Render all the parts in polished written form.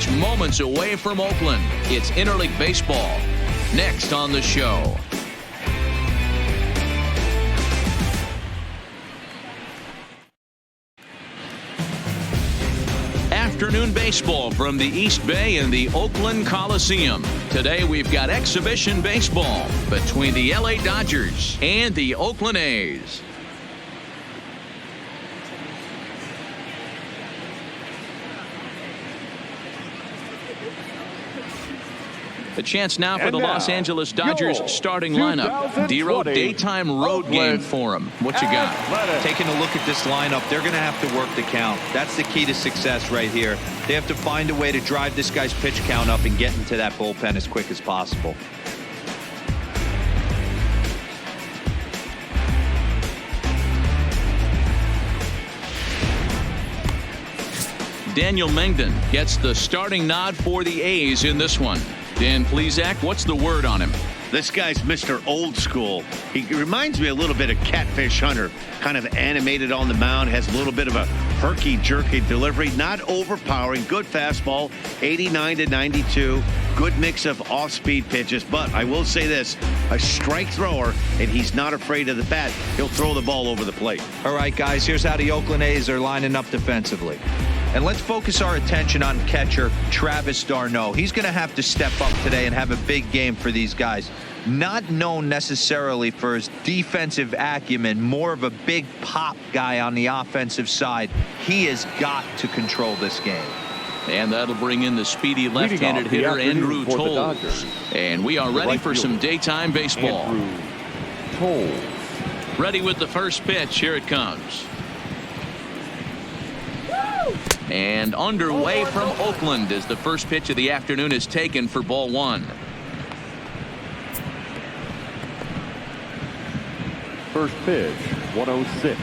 Stretch moments away from Oakland. It's interleague baseball. Next on the show. Afternoon baseball from the East Bay and the Oakland Coliseum. Today we've got exhibition baseball between the LA Dodgers and the Oakland A's. A chance now for the Los Angeles Dodgers starting lineup. D-Row, daytime road game for them. What you got? Taking a look at this lineup, they're going to have to work the count. That's the key to success right here. They have to find a way to drive this guy's pitch count up and get into that bullpen as quick as possible. Daniel Mengden gets the starting nod for the A's in this one. Dan Plesac, what's the word on him? This guy's Mr. Old School. He reminds me a little bit of Catfish Hunter. Kind of animated on the mound, has a little bit of a herky-jerky delivery. Not overpowering, good fastball, 89 to 92. Good mix of off-speed pitches. But I will say this, a strike thrower, and he's not afraid of the bat. He'll throw the ball over the plate. All right, guys, here's how the Oakland A's are lining up defensively. And let's focus our attention on catcher Travis d'Arnaud. He's going to have to step up today and have a big game for these guys. Not known necessarily for his defensive acumen, more of a big pop guy on the offensive side. He has got to control this game. And that'll bring in the speedy left-handed hitter Andrew Toles. And we are ready for some daytime baseball. Ready with the first pitch. Here it comes. And underway from Oakland as the first pitch of the afternoon is taken for ball one. First pitch, 106.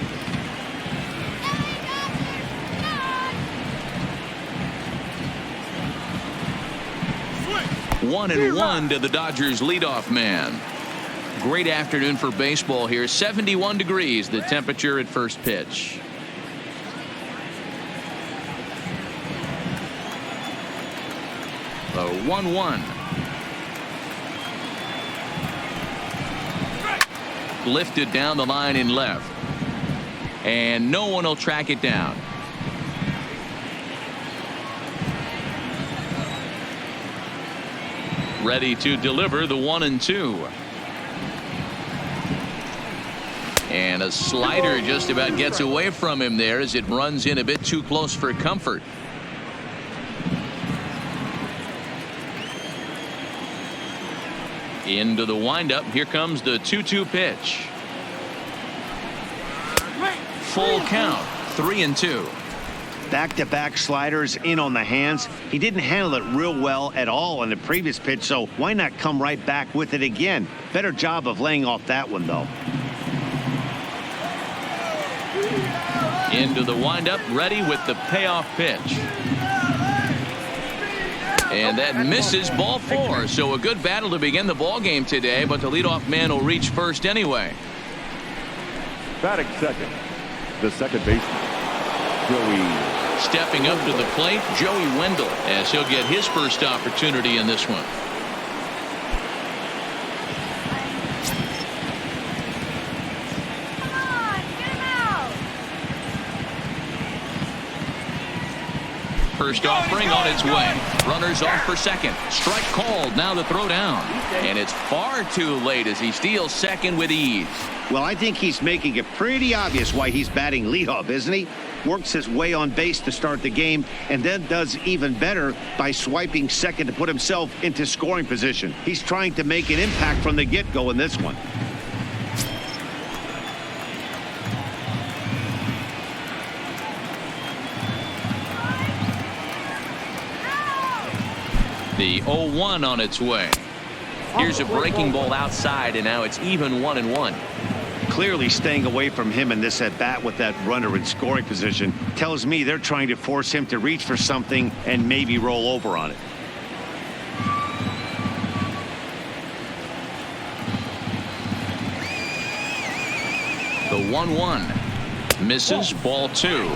One and one to the Dodgers leadoff man. Great afternoon for baseball here. 71 degrees the temperature at first pitch. The 1-1. Lifted down the line in left. And no one will track it down. Ready to deliver the 1-2. And a slider just about gets away from him there as it runs in a bit too close for comfort. Into the windup. Here comes the 2-2 pitch. Full count. 3-2. Back-to-back sliders in on the hands. He didn't handle it real well at all on the previous pitch, so why not come right back with it again? Better job of laying off that one, though. Into the windup. Ready with the payoff pitch. And that misses, ball four. So a good battle to begin the ball game today, but the leadoff man will reach first anyway. Batting second, the second baseman, Joey. Stepping up to the plate, Joey Wendell, as he'll get his first opportunity in this one. First offering on its way. Runners off for second. Strike called. Now the throw down. And it's far too late as he steals second with ease. Well, I think he's making it pretty obvious why he's batting leadoff, isn't he? Works his way on base to start the game and then does even better by swiping second to put himself into scoring position. He's trying to make an impact from the get-go in this one. The 0-1 on its way. Here's a breaking ball outside, and now it's even 1-1. Clearly staying away from him in this at-bat with that runner in scoring position tells me they're trying to force him to reach for something and maybe roll over on it. The 1-1 misses, ball two.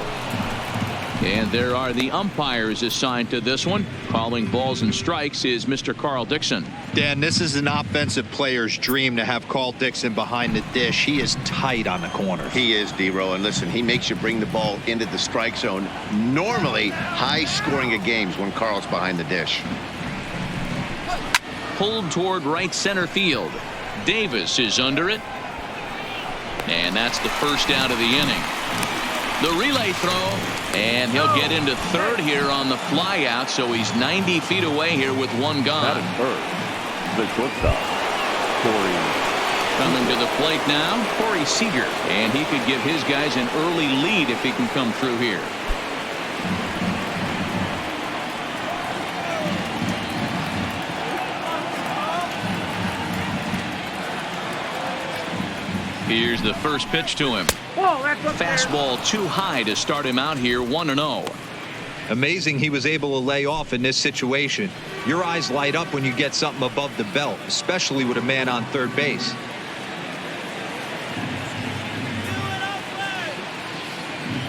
And there are the umpires assigned to this one. Calling balls and strikes is Mr. Carl Dixon. Dan, this is an offensive player's dream to have Carl Dixon behind the dish. He is tight on the corners. He is, D-Row, and listen, he makes you bring the ball into the strike zone. Normally high scoring of games when Carl's behind the dish. Pulled toward right center field. Davis is under it. And that's the first out of the inning. The relay throw, and he'll get into third here on the fly out, so he's 90 feet away here with one gone. That is third. The shortstop, Corey. Coming to the plate now, Corey Seager, and he could give his guys an early lead if he can come through here. Here's the first pitch to him. Fastball too high to start him out here 1-0. Amazing he was able to lay off in this situation. Your eyes light up when you get something above the belt, especially with a man on third base.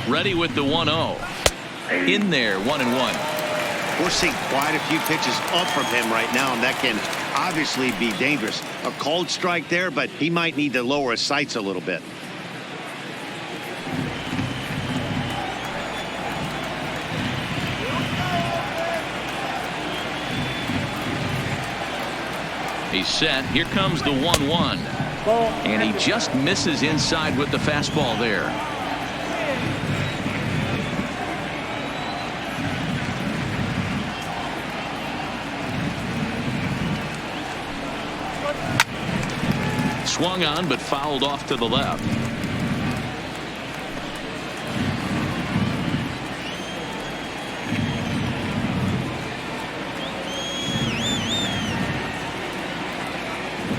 Ready with the 1-0. In there, 1-1. We're seeing quite a few pitches up from him right now, and that can obviously be dangerous. A cold strike there, but he might need to lower his sights a little bit. He's set. Here comes the 1-1. And he just misses inside with the fastball there. Swung on, but fouled off to the left.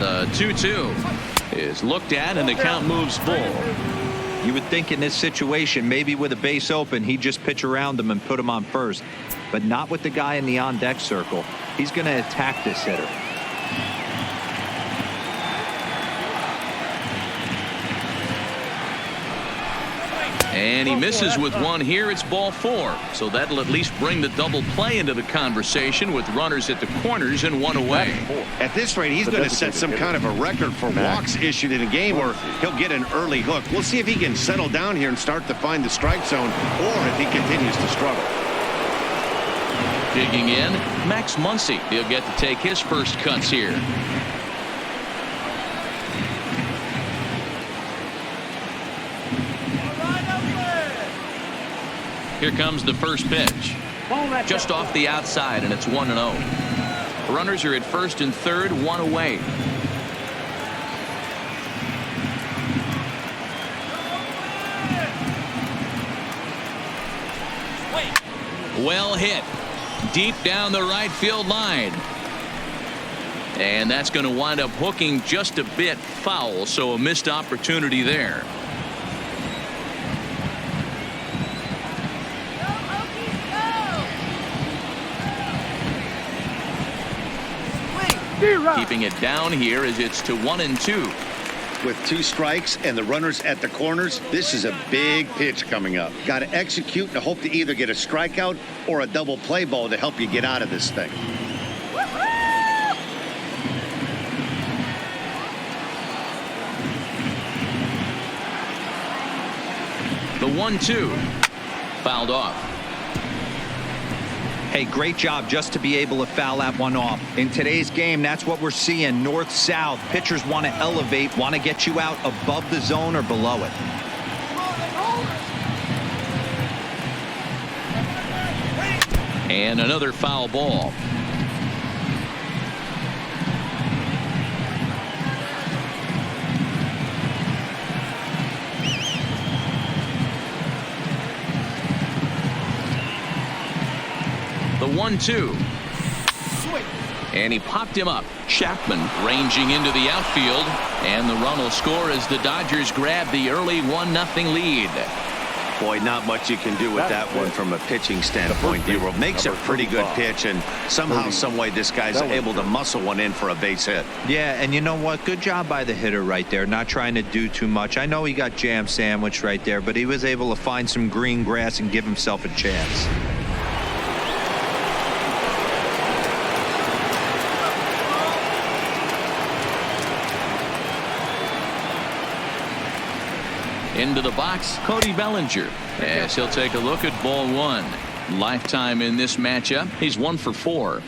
The 2-2 is looked at, and the count moves full. You would think in this situation, maybe with a base open, he'd just pitch around him and put him on first, but not with the guy in the on-deck circle. He's going to attack this hitter. And he misses with one here. It's ball 4. So that'll at least bring the double play into the conversation with runners at the corners and one away. At this rate, he's going to set some kind of a record for walks issued in a game, or he'll get an early hook. We'll see if he can settle down here and start to find the strike zone, or if he continues to struggle. Digging in, Max Muncy. He'll get to take his first cuts here. Here comes the first pitch. Just off the outside, and it's 1-0. Runners are at first and third, one away. Well hit. Deep down the right field line. And that's going to wind up hooking just a bit foul, so a missed opportunity there. Keeping it down here as it's to 1-2. With 2 strikes and the runners at the corners, this is a big pitch coming up. Got to execute and hope to either get a strikeout or a double play ball to help you get out of this thing. The 1-2 fouled off. Hey, great job just to be able to foul that one off. In today's game, that's what we're seeing. North-south. Pitchers want to elevate, want to get you out above the zone or below it. And another foul ball. The 1-2. And he popped him up. Chapman ranging into the outfield. And the run will score as the Dodgers grab the early 1-0 lead. Boy, not much you can do with that one from a pitching standpoint. Dero makes a pretty good pitch, and somehow, some way, this guy's able to muscle one in for a base hit. Yeah, and you know what? Good job by the hitter right there, not trying to do too much. I know he got jam sandwiched right there, but he was able to find some green grass and give himself a chance. Into the box, Cody Bellinger, as he'll take a look at ball one. Lifetime in this matchup, he's 1 for 4.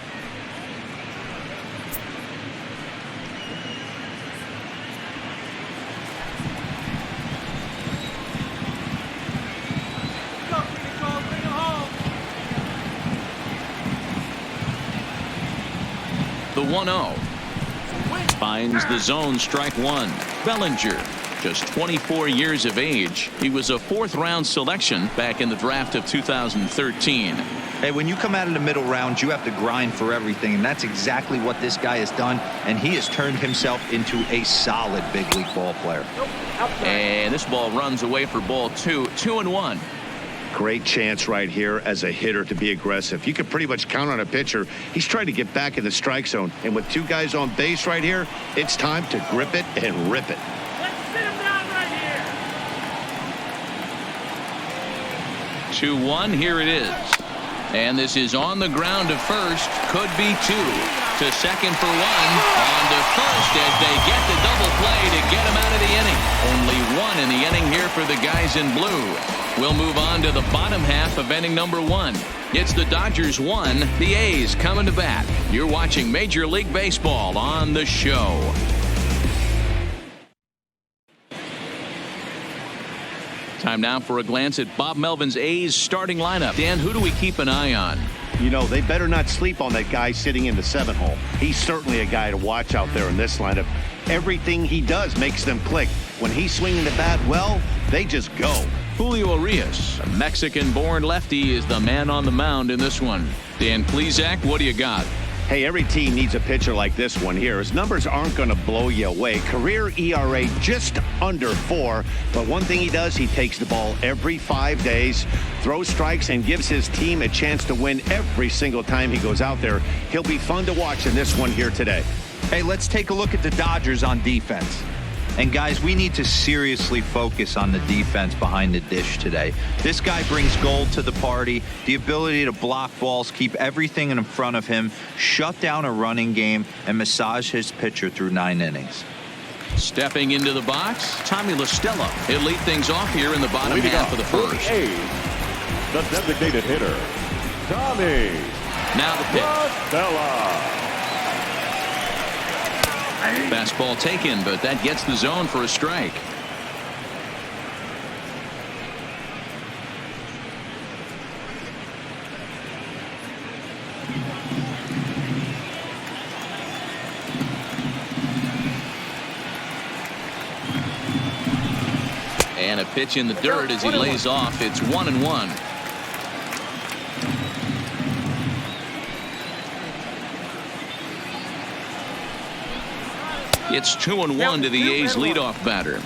The 1-0 finds the zone, strike one. Bellinger, just 24 years of age. He was a 4th-round selection back in the draft of 2013. Hey, when you come out of the middle rounds, you have to grind for everything, and that's exactly what this guy has done, and he has turned himself into a solid big league ball player. And this ball runs away for ball 2, 2-1. Great chance right here as a hitter to be aggressive. You can pretty much count on a pitcher. He's trying to get back in the strike zone, and with 2 guys on base right here, it's time to grip it and rip it. 2-1, here it is. And this is on the ground to first. Could be 2. To second for 1. On to first as they get the double play to get him out of the inning. Only 1 in the inning here for the guys in blue. We'll move on to the bottom half of inning number 1. It's the Dodgers 1, the A's coming to bat. You're watching Major League Baseball on the show. Time now for a glance at Bob Melvin's A's starting lineup. Dan, who do we keep an eye on? You know, they better not sleep on that guy sitting in the 7th hole. He's certainly a guy to watch out there in this lineup. Everything he does makes them click. When he's swinging the bat, well, they just go. Julio Urias, a Mexican-born lefty, is the man on the mound in this one. Dan Plesac, what do you got? Hey, every team needs a pitcher like this one here. His numbers aren't going to blow you away. Career ERA just under 4. But one thing he does, he takes the ball every 5 days, throws strikes, and gives his team a chance to win every single time he goes out there. He'll be fun to watch in this one here today. Hey, let's take a look at the Dodgers on defense. And guys, we need to seriously focus on the defense behind the dish today. This guy brings gold to the party, the ability to block balls, keep everything in front of him, shut down a running game, and massage his pitcher through 9 innings. Stepping into the box, Tommy La Stella. He'll lead things off here in the bottom half of the first. The designated hitter, Tommy Now the pitch. La Stella. Fastball taken, but that gets the zone for a strike. And a pitch in the dirt as he lays off. It's 1-1. It's 2-1 to the A's leadoff batter.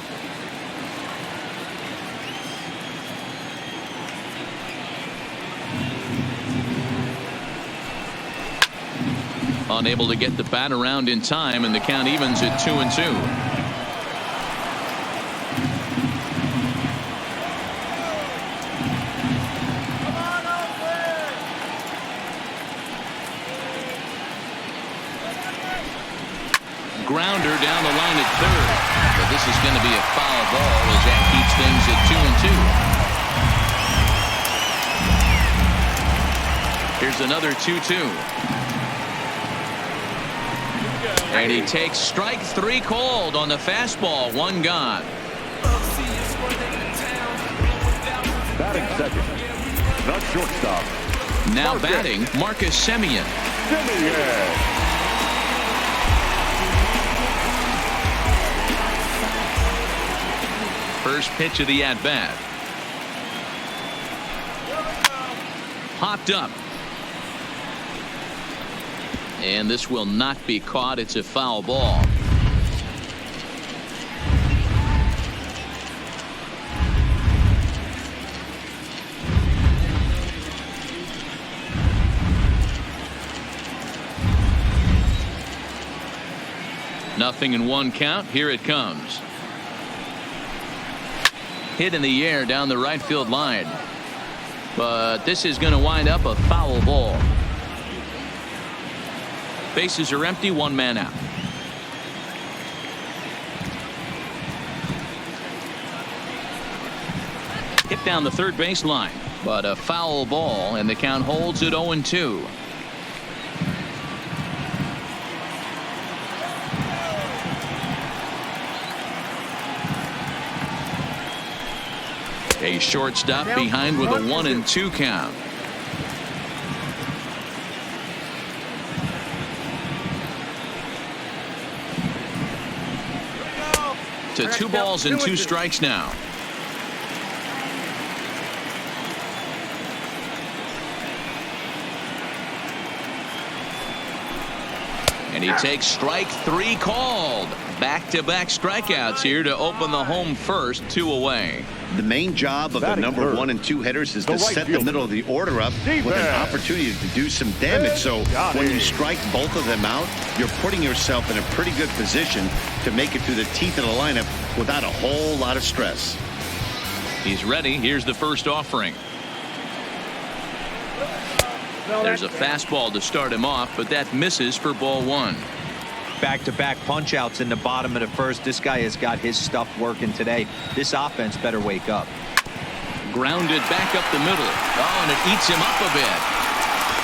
Unable to get the bat around in time, and the count evens at 2-2. Grounder down the line at third, but this is going to be a foul ball as that keeps things at 2-2. Here's another 2-2. And he takes strike 3 called on the fastball. 1 gone. Batting second, the shortstop. Now batting, Marcus Semien. First pitch of the at-bat. Popped up. And this will not be caught. It's a foul ball. 0-1 count. Here it comes. Hit in the air down the right field line. But this is going to wind up a foul ball. Bases are empty. 1 man out. Hit down the third base line, but a foul ball, and the count holds at 0-2. A shortstop behind with a 1-2 count. To 2 balls and 2 strikes now. And he takes strike 3 called. Back-to-back strikeouts here to open the home first. 2 away. The main job of the number 1 and 2 hitters is to set the middle of the order up with an opportunity to do some damage. So when you strike both of them out, you're putting yourself in a pretty good position to make it through the teeth of the lineup without a whole lot of stress. He's ready. Here's the first offering. There's a fastball to start him off, but that misses for ball 1. Back-to-back punch-outs in the bottom of the first. This guy has got his stuff working today. This offense better wake up. Grounded back up the middle. Oh, and it eats him up a bit.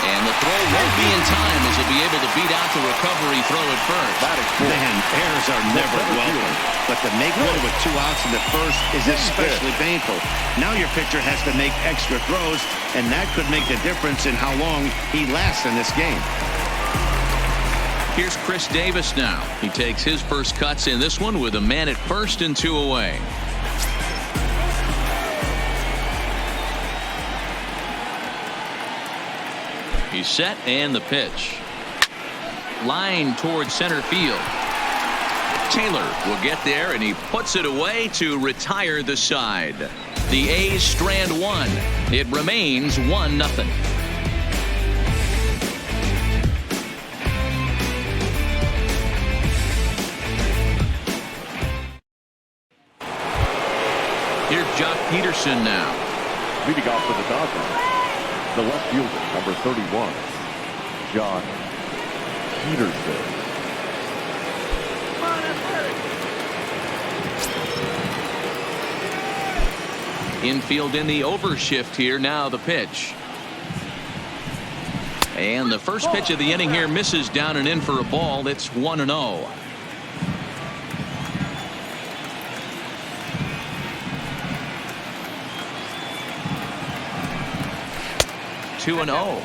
And the throw won't be in time as he'll be able to beat out the recovery throw at first. Man, errors are never welcome. But to make one with 2 outs in the first is especially painful. Now your pitcher has to make extra throws, and that could make the difference in how long he lasts in this game. Here's Chris Davis now. He takes his first cuts in this one with a man at first and 2 away. He's set, and the pitch. Line towards center field. Taylor will get there, and he puts it away to retire the side. The A's strand 1. It remains 1-0. Here's Jock Peterson now. Leading off for the Dodgers, the left fielder, number 31, Jock Peterson. Infield in the overshift here. Now the pitch. And the first pitch of the inning here misses down and in for a ball. It's 1-0. Two and 0.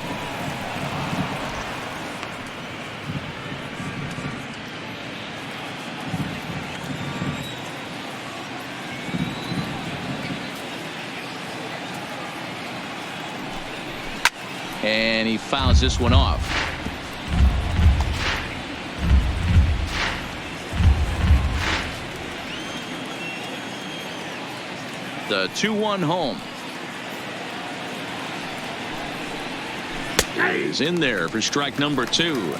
And he fouls this one off. The 2-1 home. He's in there for strike number 2.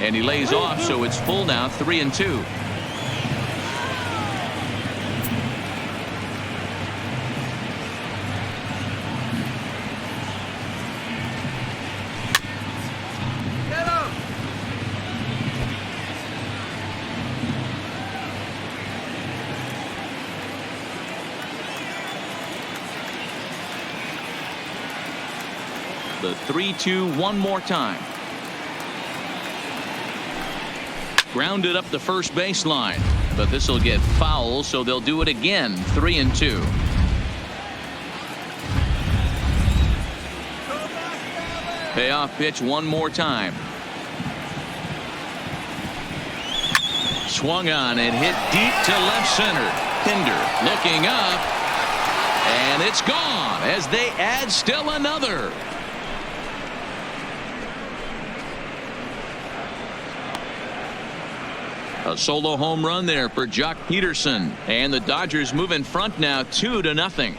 And he lays off, so it's full now, 3-2. The 3-2 one more time. Grounded up the first baseline, but this will get foul, so they'll do it again. 3-2. Payoff pitch one more time. Swung on and hit deep to left center. Pinder looking up, and it's gone as they add still another. A solo home run there for Jock Peterson, and the Dodgers move in front now 2-0.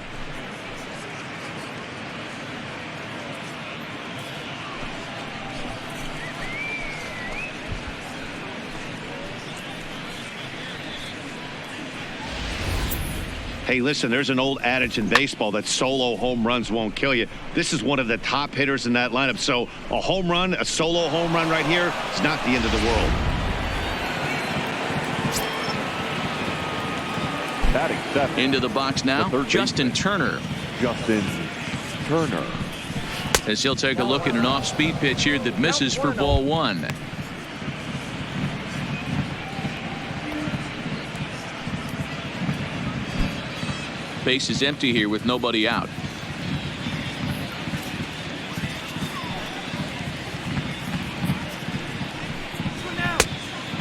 Hey, listen, there's an old adage in baseball that solo home runs won't kill you. This is one of the top hitters in that lineup. So a home run, a solo home run right here is not the end of the world. Batting seventh. Into the box now, Justin Turner. Justin Turner. As he'll take a look at an off-speed pitch here that misses for ball one. Base is empty here with nobody out.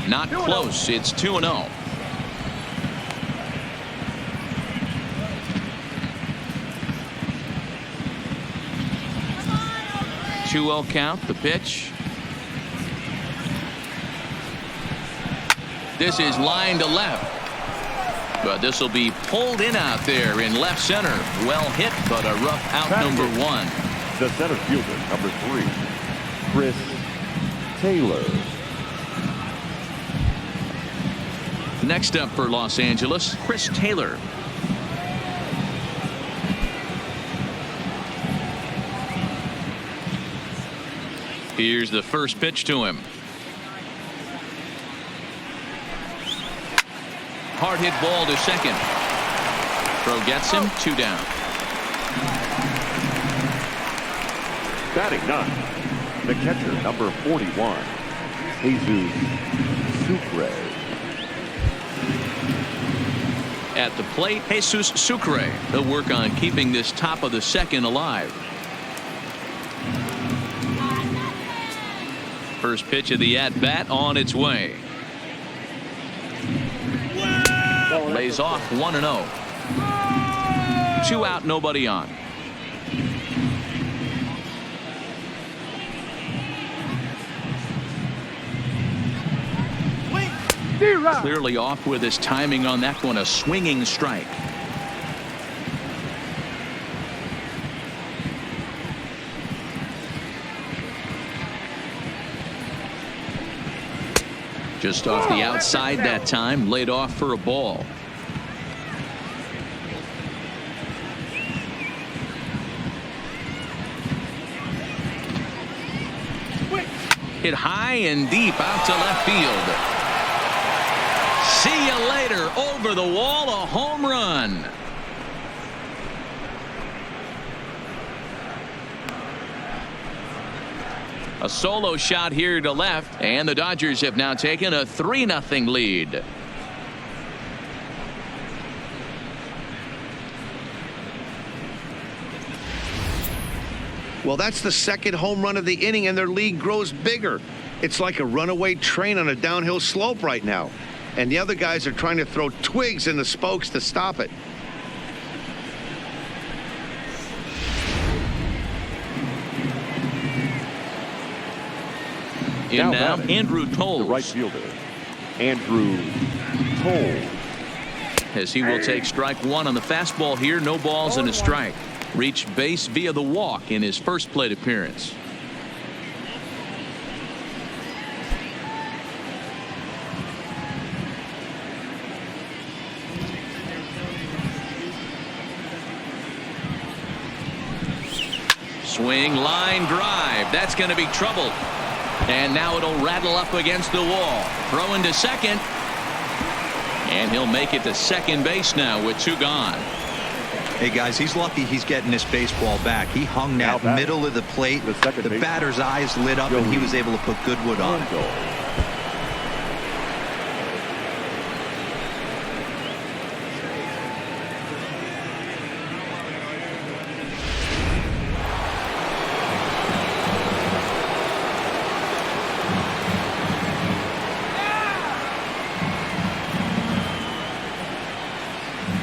Not close. It's 2-0. Two-0 count. The pitch. This is line to left. But this will be pulled in out there in left center. Well hit, but a rough out. Number one. The center fielder, number 3, Chris Taylor. Next up for Los Angeles, Chris Taylor. Here's the first pitch to him. Hard hit ball to second. Throw gets him. 2 down. Batting 9, the catcher, number 41, Jesus Sucre. At the plate, Jesus Sucre. He'll work on keeping this top of the second alive. First pitch of the at-bat on its way. Lays off 1-0. 2 out, nobody on. Clearly off with his timing on that one. A swinging strike. Just off the outside that time. Laid off for a ball. Hit high and deep out to left field. See you later. Over the wall. A home run. A solo shot here to left, and the Dodgers have now taken a 3-0 lead. Well, that's the second home run of the inning, and their lead grows bigger. It's like a runaway train on a downhill slope right now. And the other guys are trying to throw twigs in the spokes to stop it. In now, Andrew Toles. The right fielder, Andrew Toles. As he will take strike one on the fastball here. No balls and a strike. Reached base via the walk in his first plate appearance. Swing, line drive. That's going to be trouble. And now it'll rattle up against the wall. Throw into second. And he'll make it to second base now with 2 gone. Hey guys, he's lucky he's getting this baseball back. He hung that middle of the plate. The batter's eyes lit up and he was able to put Goodwood on it.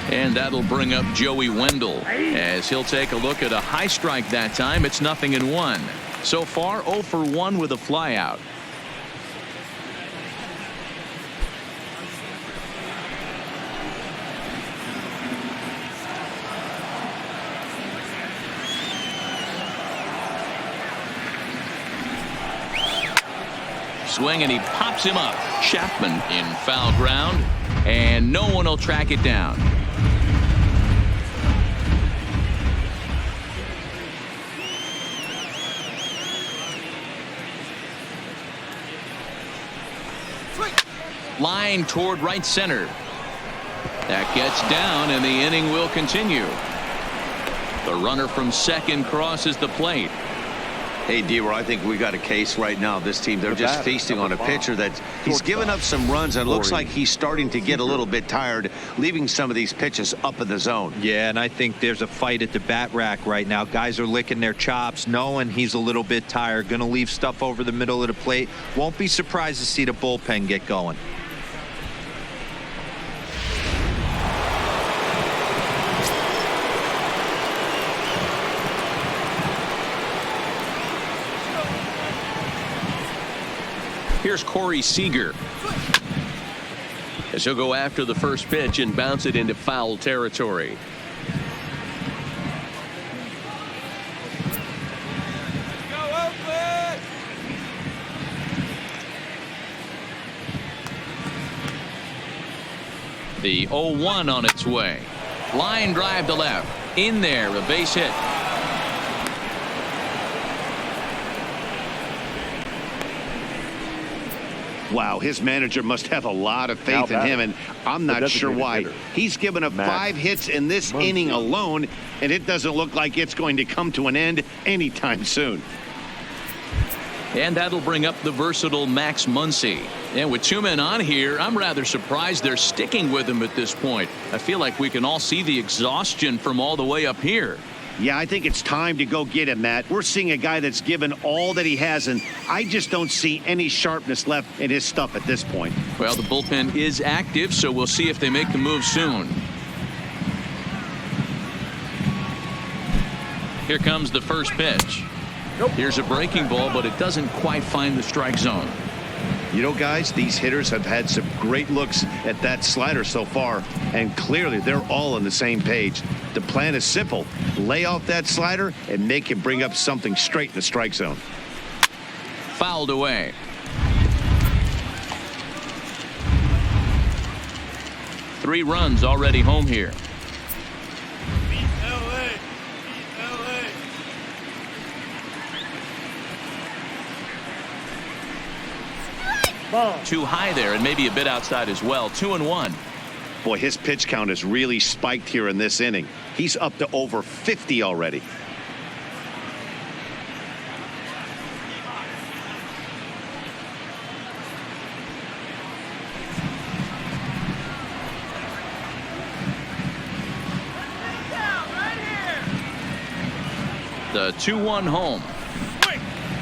And that'll bring up Joey Wendell as he'll take a look at a high strike that time. It's 0-1. So far 0 for 1 with a flyout. swing, and he pops him up. Chapman in foul ground, and no one will track it down. Line toward right center. That gets down, and the inning will continue. The runner from second crosses the plate. Hey, D-Roy, I think we got a case right now. This team, they're just feasting on a pitcher that he's given up some runs, and it looks like he's starting to get a little bit tired, leaving some of these pitches up in the zone. Yeah, and I think there's a fight at the bat rack right now. Guys are licking their chops, knowing he's a little bit tired, going to leave stuff over the middle of the plate. Won't be surprised to see the bullpen get going. Here's Corey Seager, as he'll go after the first pitch and bounce it into foul territory. The 0-1 on its way. Line drive to left. In there, a base hit. Wow, his manager must have a lot of faith in him, and I'm not sure why. He's given up 5 hits in this inning alone, and it doesn't look like it's going to come to an end anytime soon. And that'll bring up the versatile Max Muncy. And with 2 men on here, I'm rather surprised they're sticking with him at this point. I feel like we can all see the exhaustion from all the way up here. Yeah, I think it's time to go get him, Matt. We're seeing a guy that's given all that he has, and I just don't see any sharpness left in his stuff at this point. Well, the bullpen is active, so we'll see if they make the move soon. Here comes the first pitch. Here's a breaking ball, but it doesn't quite find the strike zone. You know, guys, these hitters have had some great looks at that slider so far, and clearly they're all on the same page. The plan is simple. Lay off that slider and make him bring up something straight in the strike zone. Fouled away. Three runs already home here. Too high there, and maybe a bit outside as well. 2-1. Boy, his pitch count has really spiked here in this inning. He's up to over 50 already. The 2-1 home.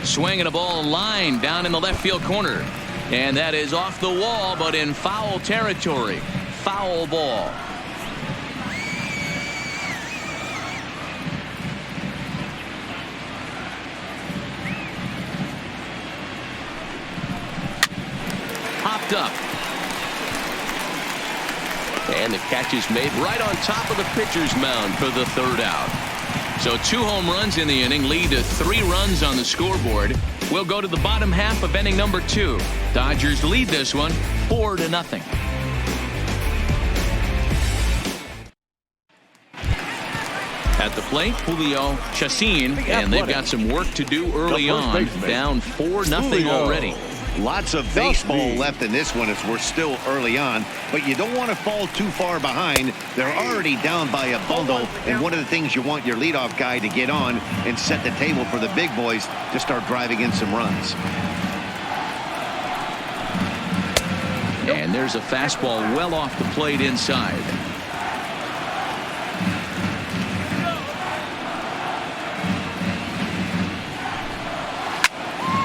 Swinging a ball line down in the left field corner. And that is off the wall, but in foul territory. Foul ball. Popped up. And the catch is made right on top of the pitcher's mound for the third out. So 2 home runs in the inning lead to 3 runs on the scoreboard. We'll go to the bottom half of inning number 2. Dodgers lead this one 4-0. At the plate, Julio Chacin, and they've got some work to do early on. Down 4-0 already. Lots of baseball left in this one as we're still early on, but you don't want to fall too far behind. They're already down by a bundle, and one of the things you want your leadoff guy to get on and set the table for the big boys to start driving in some runs. And there's a fastball well off the plate inside.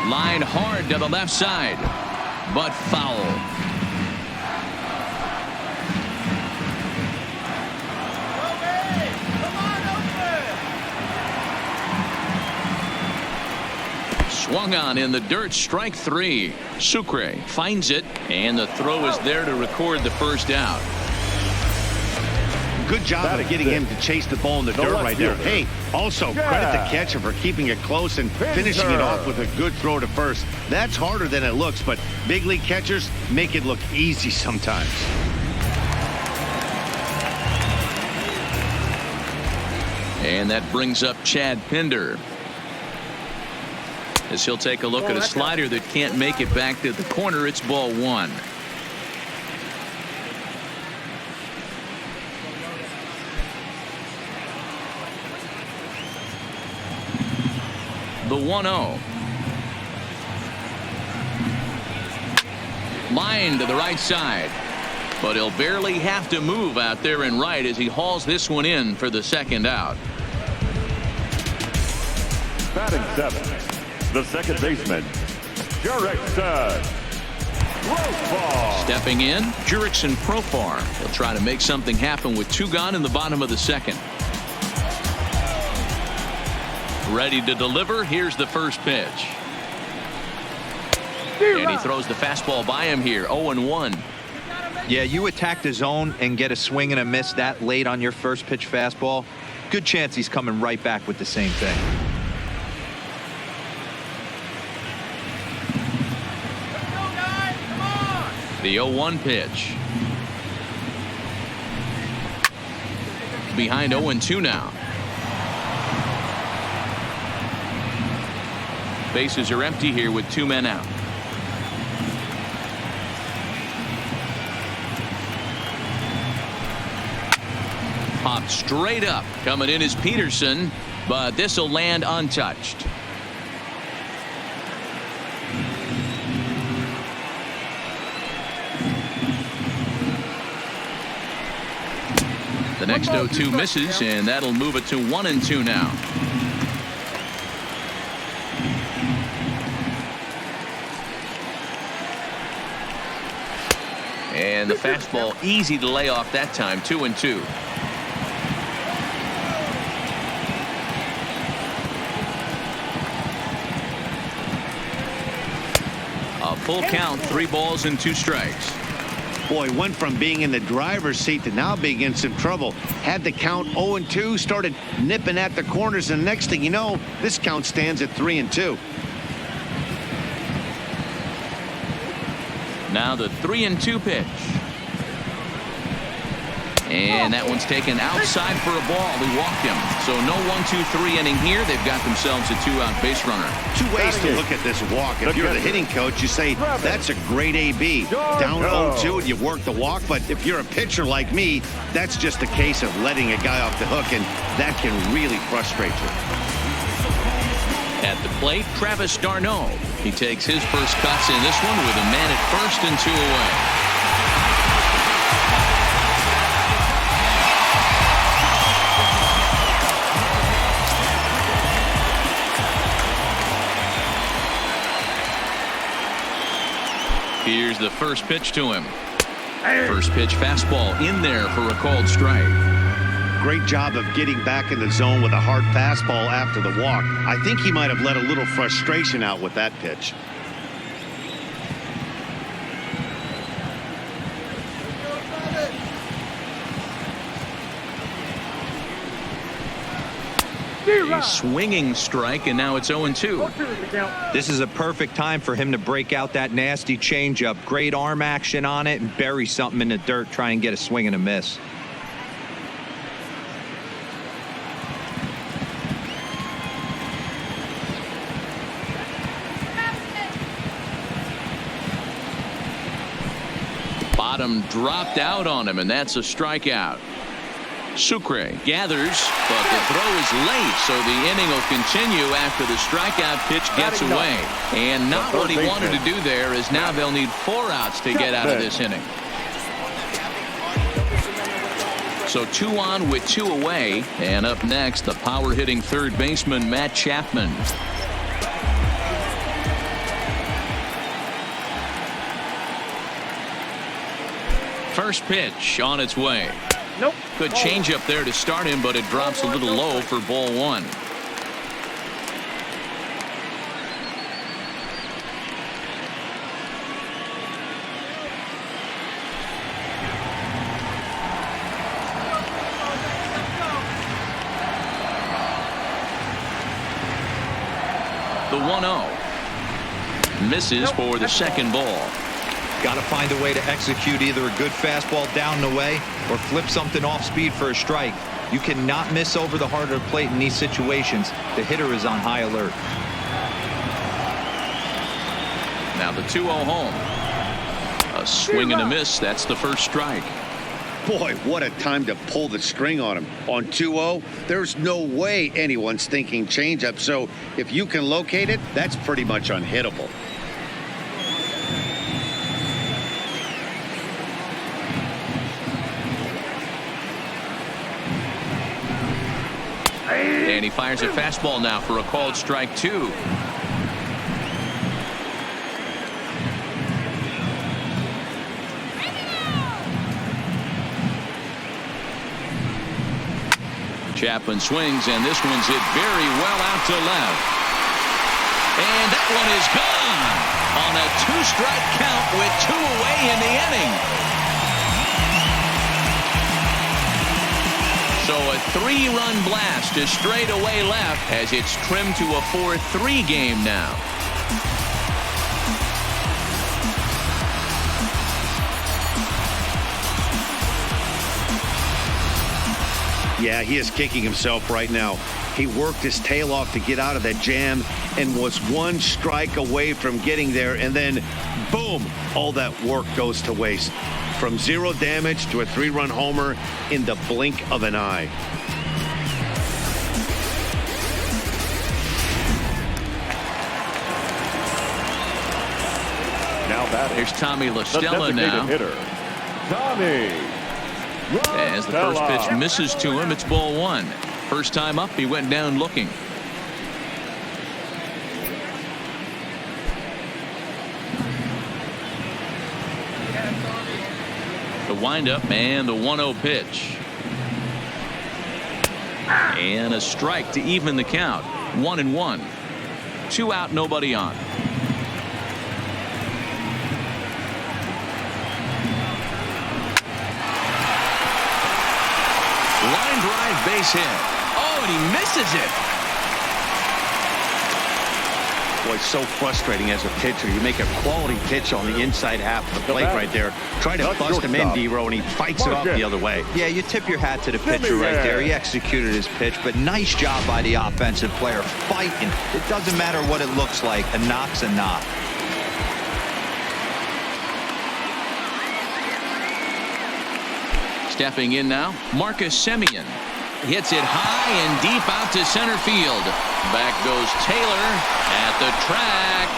Line hard to the left side, but foul. Swung on in the dirt, strike 3. Sucre finds it, and the throw is there to record the first out. Good job of getting him to chase the ball in the dirt right there. Hey, also credit the catcher for keeping it close and finishing it off with a good throw to first. That's harder than it looks, but big league catchers make it look easy sometimes. And that brings up Chad Pinder, as he'll take a look at a slider that can't make it back to the corner. It's ball one. The 1-0. Line to the right side, but he'll barely have to move out there in right as he hauls this one in for the second out. Batting seventh, the second baseman, Jurickson Profar. Stepping in, Jurickson Profar. He'll try to make something happen with two gone in the bottom of the second. Ready to deliver. Here's the first pitch. And he throws the fastball by him here. 0-1. Yeah, you attack the zone and get a swing and a miss that late on your first pitch fastball. Good chance he's coming right back with the same thing. The 0-1 pitch. Behind 0-2 now. Bases are empty here with two men out. Popped straight up. Coming in is Peterson, but this will land untouched. The next 0-2 misses, and that'll move it to 1-2 now. And the fastball easy to lay off that time. 2-2. A full count, 3 balls and 2 strikes. Boy, went from being in the driver's seat to now being in some trouble. Had the count 0-2, started nipping at the corners, and next thing you know, this count stands at 3-2. Now the 3-2 pitch. And that one's taken outside for a ball. He walked him. So no 1-2-3 inning here. They've got themselves a 2-out base runner. Two ways to look at this walk. If you're the hitting coach, you say that's a great AB. Down 0-2 and you work the walk. But if you're a pitcher like me, that's just a case of letting a guy off the hook, and that can really frustrate you. At the plate, Travis d'Arnaud. He takes his first cuts in this one with a man at first and 2 away. Here's the first pitch to him. First pitch fastball in there for a called strike. Great job of getting back in the zone with a hard fastball after the walk. I think he might have let a little frustration out with that pitch. A swinging strike, and now it's 0-2. This is a perfect time for him to break out that nasty changeup. Great arm action on it and bury something in the dirt. Try and get a swing and a miss. Bottom dropped out on him, and that's a strikeout. Sucre gathers, but the throw is late, so the inning will continue after the strikeout pitch gets away. And not what he wanted to do there, is now they'll need 4 outs to get out of this inning. So 2 on with 2 away, and up next, the power hitting third baseman Matt Chapman. First pitch on its way. Nope. Good changeup there to start him, but it drops a little low for ball 1. The 1-0. Misses for the second ball. Got to find a way to execute either a good fastball down the way or flip something off speed for a strike. You cannot miss over the heart of the plate in these situations. The hitter is on high alert. Now the 2-0 home. A swing and a miss. That's the first strike. Boy, what a time to pull the string on him. On 2-0, there's no way anyone's thinking changeup. So if you can locate it, that's pretty much unhittable. And he fires a fastball now for a called strike 2. Chapman swings, and this one's hit very well out to left. And that one is gone on a 2-strike count with 2 away in the inning. So a 3-run blast to straightaway left as it's trimmed to a 4-3 game now. Yeah, he is kicking himself right now. He worked his tail off to get out of that jam and was 1 strike away from getting there, and then boom, all that work goes to waste. From 0 damage to a 3-run homer in the blink of an eye. Now batting. Here's Tommy La The Stella designated now. hitter, Tommy. As the first pitch misses to him, it's ball 1. First time up, he went down looking. The windup and the 1-0 pitch. And a strike to even the count. 1-1. 2 out, nobody on. Line drive, base hit. Oh, and he misses it. Boy, so frustrating as a pitcher. You make a quality pitch on the inside half of the plate right there. Try to bust him in, D-Row, and he fights it off the other way. Yeah, you tip your hat to the pitcher right there. He executed his pitch, but nice job by the offensive player fighting. It doesn't matter what it looks like. A knock's a knock. Stepping in now, Marcus Semien hits it high and deep out to center field. Back goes Taylor at the track,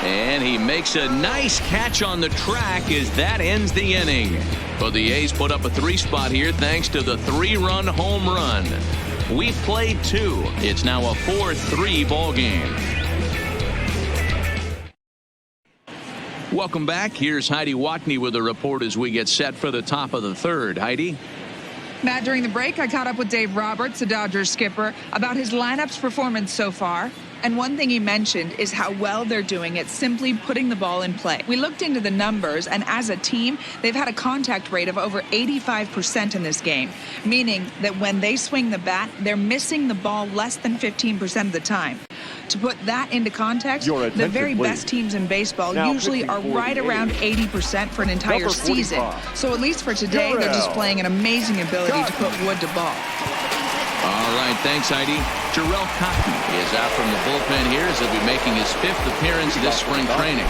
and he makes a nice catch on the track as that ends the inning. But the A's put up a 3-spot here thanks to the 3-run home run. We've played 2. It's now a 4-3 ball game. Welcome back. Here's Heidi Watney with a report as we get set for the top of the 3rd. Heidi? Matt, during the break, I caught up with Dave Roberts, the Dodgers skipper, about his lineup's performance so far. And one thing he mentioned is how well they're doing at simply putting the ball in play. We looked into the numbers, and as a team, they've had a contact rate of over 85% in this game, meaning that when they swing the bat, they're missing the ball less than 15% of the time. To put that into context, the very best teams in baseball usually are right around 80% for an entire season. So at least for today, they're displaying an amazing ability to put wood to ball. All right, thanks, Heidi. Jarrell Cotton is out from the bullpen here as he'll be making his 5th appearance this spring training.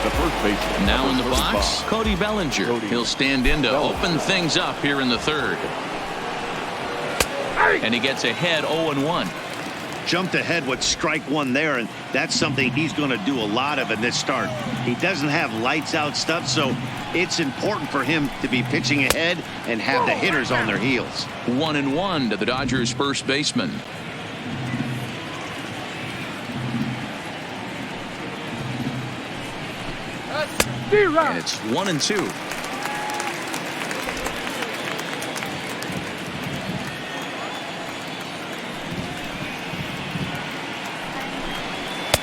The first baseman. Now in the box, Cody Bellinger. He'll stand in to open things up here in the 3rd. And he gets ahead 0-1. Jumped ahead with strike 1 there, and that's something he's going to do a lot of in this start. He doesn't have lights out stuff, so it's important for him to be pitching ahead and have the hitters on their heels. 1-1 to the Dodgers first baseman. And it's 1-2.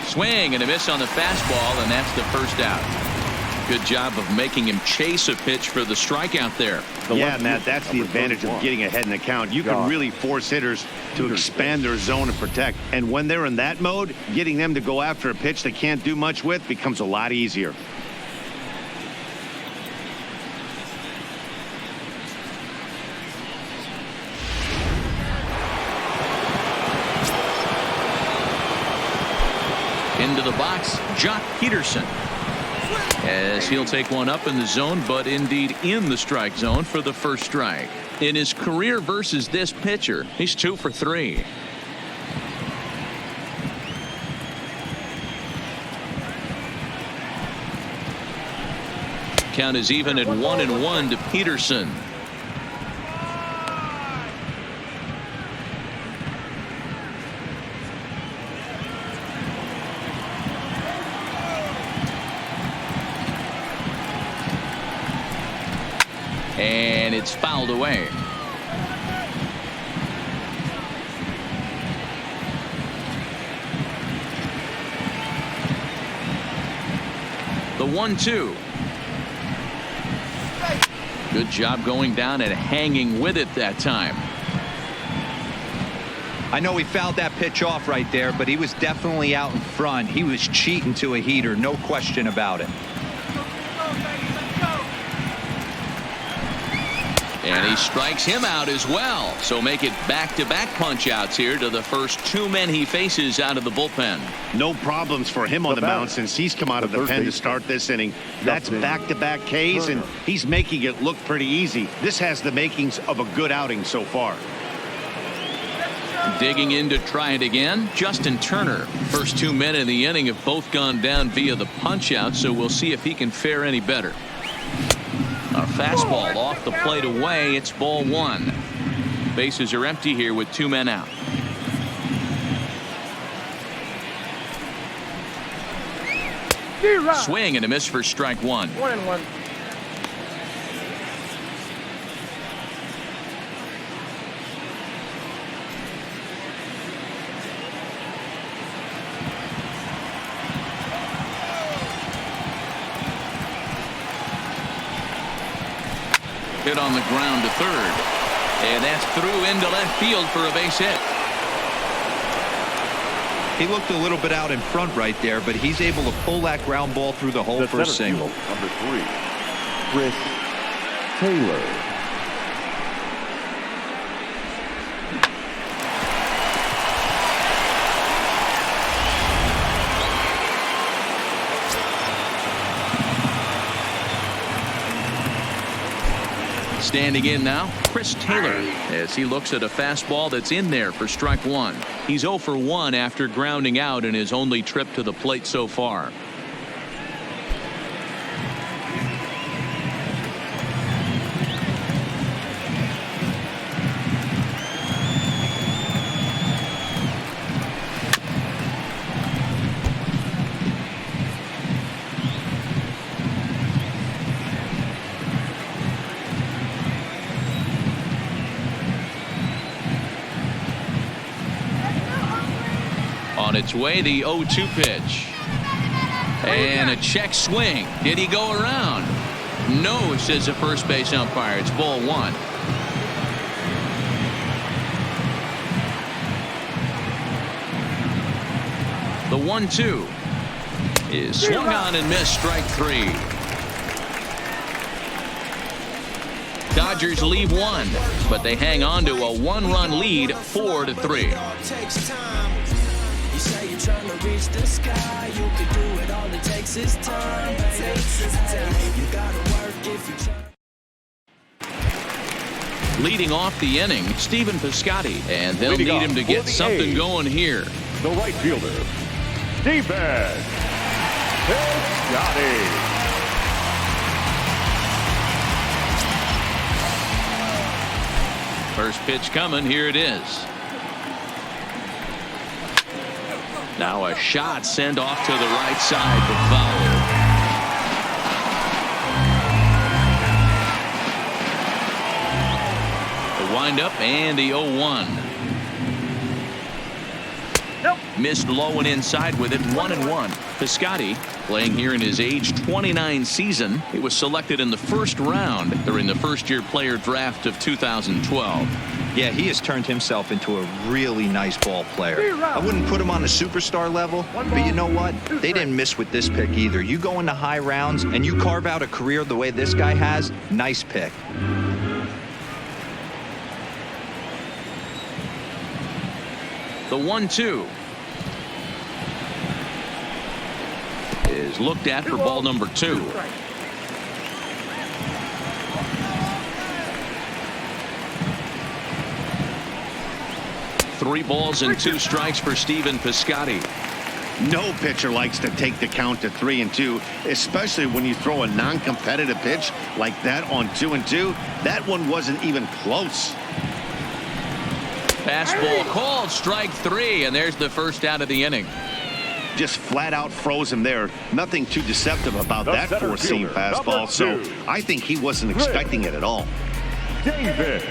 Swing and a miss on the fastball, and that's the first out. Good job of making him chase a pitch for the strikeout there. Yeah, Matt, that's the advantage of getting ahead in the count. You can really force hitters to expand their zone and protect. And when they're in that mode, getting them to go after a pitch they can't do much with becomes a lot easier. Into the box, Jock Peterson. As he'll take one up in the zone, but indeed in the strike zone for the first strike. In his career versus this pitcher, he's 2 for 3. Count is even at 1-1 to Peterson. And it's fouled away. The 1-2. Good job going down and hanging with it that time. I know he fouled that pitch off right there, but he was definitely out in front. He was cheating to a heater, no question about it. And he strikes him out as well. So make it back-to-back punch-outs here to the first 2 men he faces out of the bullpen. No problems for him on the mound since he's come out of the pen to start this inning. That's back-to-back Ks, and he's making it look pretty easy. This has the makings of a good outing so far. Digging in to try it again, Justin Turner. First 2 men in the inning have both gone down via the punch-out, so we'll see if he can fare any better. A fastball off the plate away. It's ball 1. Bases are empty here with 2 men out. Swing and a miss for strike 1. 1-1. Hit on the ground to third. And that's through into left field for a base hit. He looked a little bit out in front right there, but he's able to pull that ground ball through the hole for a single. Number 3, Chris Taylor. Standing in now, Chris Taylor, as he looks at a fastball that's in there for strike 1. He's 0 for 1 after grounding out in his only trip to the plate so far. On its way, the 0-2 pitch. And a check swing. Did he go around? No, says the first base umpire. It's ball 1. The 1-2 is swung on and missed. Strike 3. Dodgers leave 1, but they hang on to a 1-run lead, 4-3. Trying to reach the sky, you can do it, all it takes is time, baby. You gotta work if you try. Leading off the inning, Stephen Piscotty, and they'll need him to get something going here. The right fielder, Stephen Piscotty. First pitch coming, here it is. Now a shot sent off to the right side for foul. The windup and the 0-1. Missed low and inside with it. 1-1. Piscotty playing here in his age 29 season. He was selected in the first round during the first-year player draft of 2012. Yeah, he has turned himself into a really nice ball player. I wouldn't put him on a superstar level, but you know what? They didn't miss with this pick either. You go into high rounds and you carve out a career the way this guy has, nice pick. The 1-2 is looked at for ball number 2. Three balls and 2 strikes for Stephen Piscotty. No pitcher likes to take the count to 3-2, especially when you throw a non-competitive pitch like that on 2-2. That one wasn't even close. Fastball called, strike 3, and there's the first out of the inning. Just flat out froze him there. Nothing too deceptive about that four-seam fastball, so I think he wasn't expecting it at all. Davis.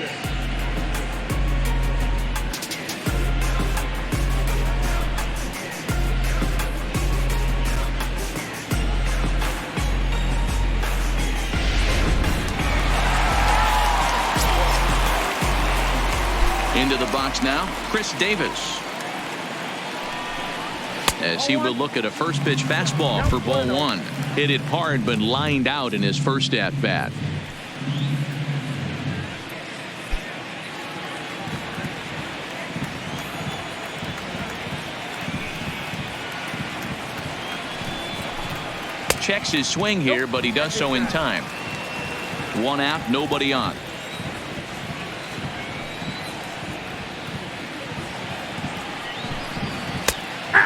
Into the box now, Chris Davis. As he will look at a first pitch fastball for ball 1. Hit it hard but lined out in his first at bat. Checks his swing here, but he does so in time. 1 out, nobody on.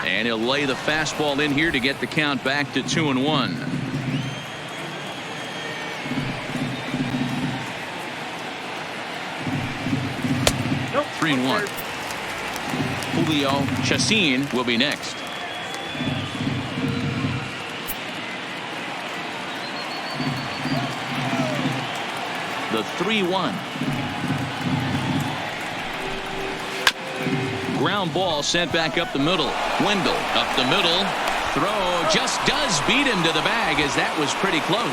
And he'll lay the fastball in here to get the count back to 2-1. Nope. 3-1. Julio Chacin will be next. The 3-1. Ground ball sent back up the middle. Wendell up the middle. Throw just does beat him to the bag, as that was pretty close.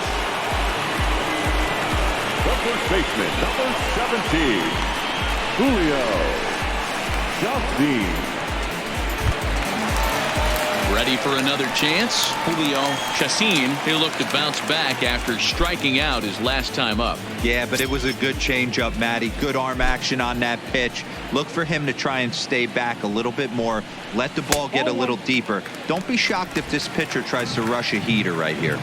The first baseman, number 70, Julio Chacin. Ready for another chance. Julio Chacin, he'll look to bounce back after striking out his last time up. Yeah, but it was a good changeup, Matty. Good arm action on that pitch. Look for him to try and stay back a little bit more. Let the ball get a little deeper. Don't be shocked if this pitcher tries to rush a heater right here.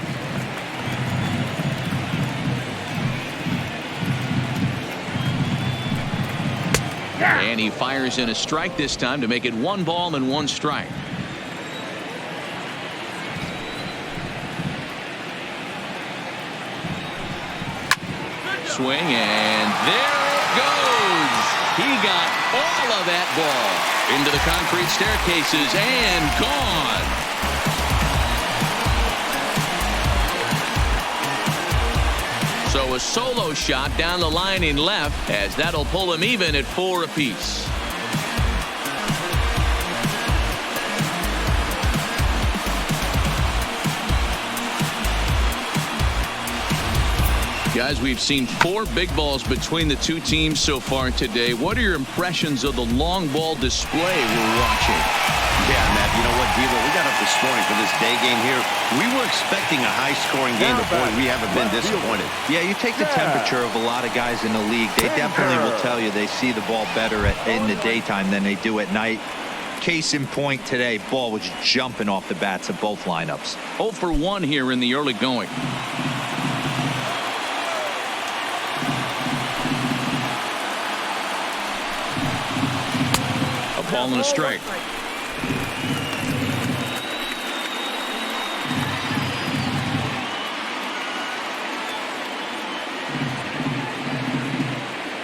And he fires in a strike this time to make it 1 ball and 1 strike. Swing, and there it goes. He got all of that ball into the concrete staircases and gone. So a solo shot down the line in left, as that'll pull him even at 4 apiece. Guys, we've seen 4 big balls between the 2 teams so far today. What are your impressions of the long ball display we're watching? Yeah, Matt, you know what, Diva? We got up this morning for this day game here. We were expecting a high-scoring game, but boy, we haven't been disappointed. Yeah, you take the temperature of a lot of guys in the league. They definitely will tell you they see the ball better in the daytime than they do at night. Case in point today, ball was jumping off the bats of both lineups. 0 for 1 here in the early going. Ball and a strike.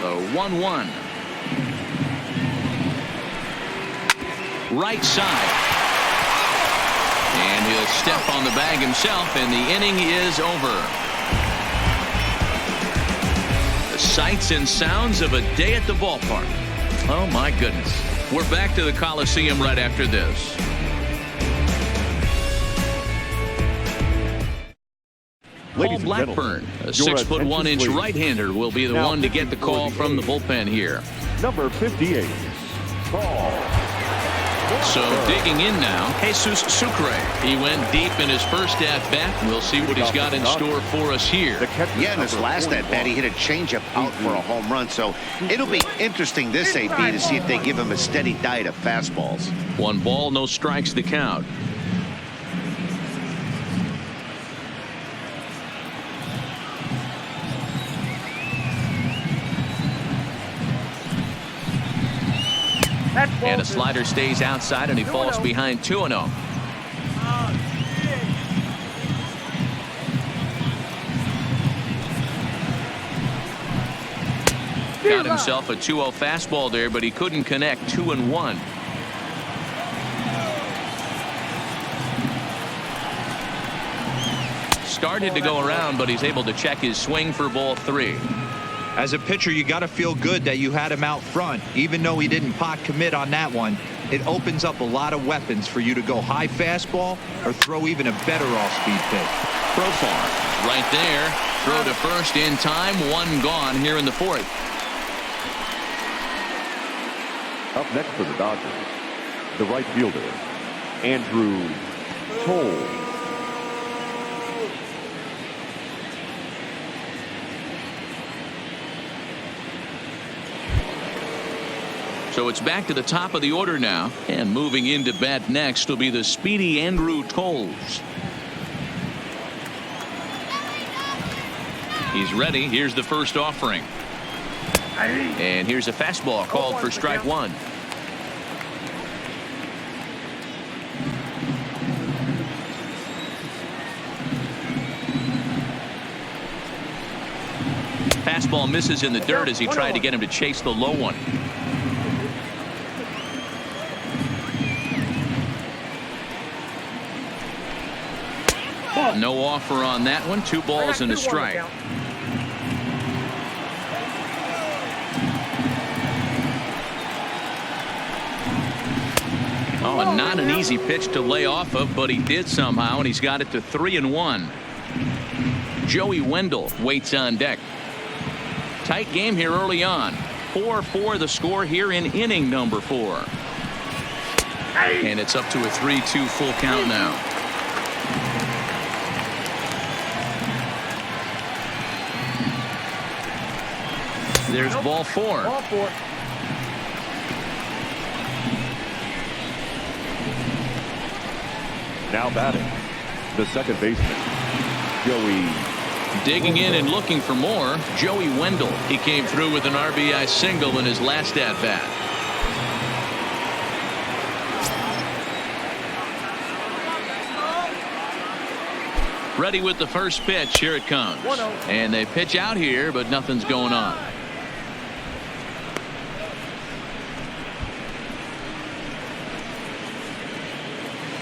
The 1-1. Right side. And he'll step on the bag himself, and the inning is over. The sights and sounds of a day at the ballpark. Oh, my goodness. We're back to the Coliseum right after this. Paul Blackburn, a 6'1" right-hander, will be the one to get the call from the bullpen here. Number 58, Paul. So digging in now, Jesus Sucre. He went deep in his first at-bat. We'll see what he's got in store for us here. Yeah, in his last at-bat, he hit a changeup out for a home run. So it'll be interesting this AB to see if they give him a steady diet of fastballs. 1 ball, no strikes the count. And a slider stays outside, and he falls behind 2-0. Got himself a 2-0 fastball there, but he couldn't connect. 2-1. Started to go around, but he's able to check his swing for ball 3. As a pitcher, you got to feel good that you had him out front. Even though he didn't pot commit on that one, it opens up a lot of weapons for you to go high fastball or throw even a better off-speed pitch. Profar right there. Throw to first in time. 1 gone here in the 4th. Up next for the Dodgers, the right fielder, Andrew Toll. So it's back to the top of the order now, and moving into bat next will be the speedy Andrew Tolles. He's ready. Here's the first offering, and here's a fastball called for strike 1. Fastball misses in the dirt as he tried to get him to chase the low one. No offer on that one. 2 balls and a strike. Oh, and not an easy pitch to lay off of, but he did somehow, and he's got it to 3-1. Joey Wendell waits on deck. Tight game here early on. 4-4 the score here in inning number 4. And it's up to a 3-2 full count now. There's ball 4. Now batting, the second baseman, Joey. Digging in and looking for more, Joey Wendell. He came through with an RBI single in his last at-bat. Ready with the first pitch. Here it comes. And they pitch out here, but nothing's going on.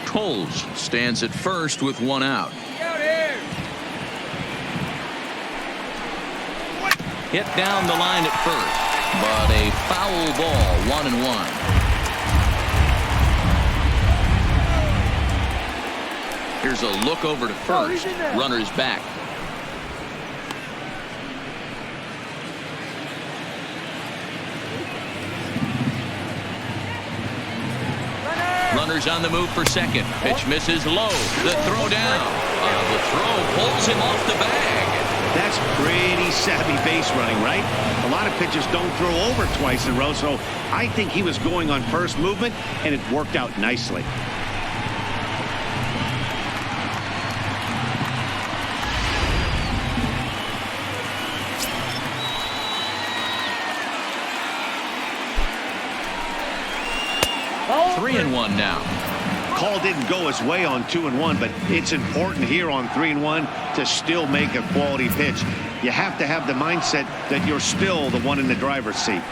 Tolles stands at first with 1 out. Hit down the line at first, but a foul ball. 1-1. Here's a look over to first. Runner's back. Runners on the move for second. Pitch misses low. The throw down. The throw pulls him off the bag. That's pretty savvy base running, right? A lot of pitchers don't throw over twice in a row, so I think he was going on first movement, and it worked out nicely. Oh, 3-1 now. Call didn't go his way on 2-1, but it's important here on 3-1 to still make a quality pitch. You have to have the mindset that you're still the one in the driver's seat.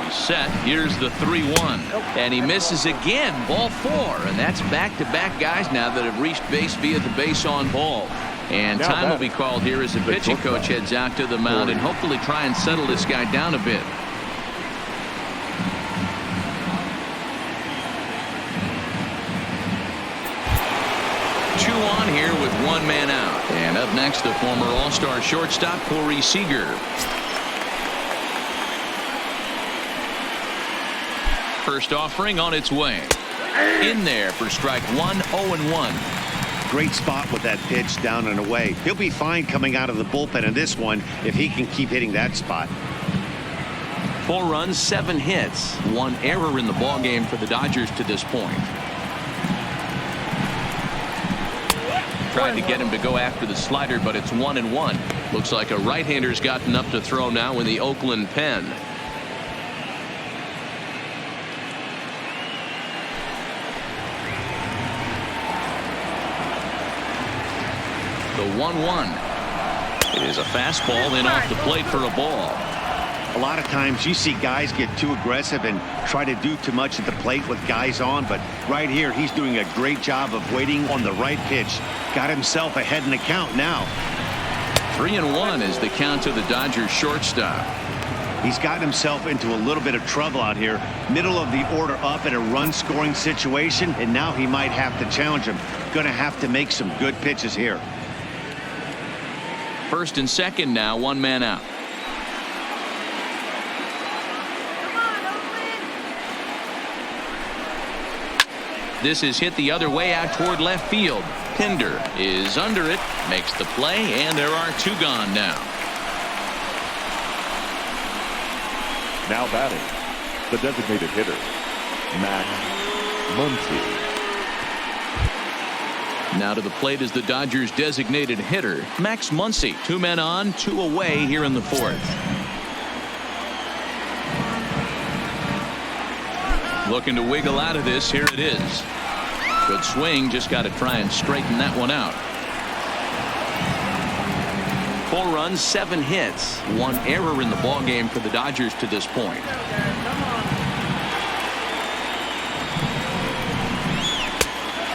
He's set. Here's the 3-1, and he misses again. Ball 4, and that's back-to-back guys now that have reached base via the base on ball. And Now time will batting, be called here as the pitching coach heads out to the mound and hopefully try and settle this guy down a bit. Two on here with one man out. And up next, the former All-Star shortstop, Corey Seager. First offering on its way. In there for strike one, 0-1. Great spot with that pitch down and away. He'll be fine coming out of the bullpen in this one if he can keep hitting that spot. 4 runs, 7 hits, 1 error in the ballgame for the Dodgers to this point. Tried to get him to go after the slider, but it's 1-1. Looks like a right-hander's gotten up to throw now in the Oakland pen. The 1-1. It is a fastball in off the plate for a ball. A lot of times you see guys get too aggressive and try to do too much at the plate with guys on, but right here he's doing a great job of waiting on the right pitch. Got himself ahead in the count now. 3-1 is the count to the Dodgers shortstop. He's gotten himself into a little bit of trouble out here. Middle of the order up in a run scoring situation, and now he might have to challenge him. Going to have to make some good pitches here. First and second now, one man out. This is hit the other way out toward left field. Pinder is under it, makes the play, and there are 2 gone now. Now batting, the designated hitter, Max Muncy. Now to the plate is the Dodgers designated hitter, Max Muncy. 2 men on, 2 away here in the 4th. Looking to wiggle out of this. Here it is. Good swing. Just got to try and straighten that one out. 4 runs, 7 hits, 1 error in the ballgame for the Dodgers to this point.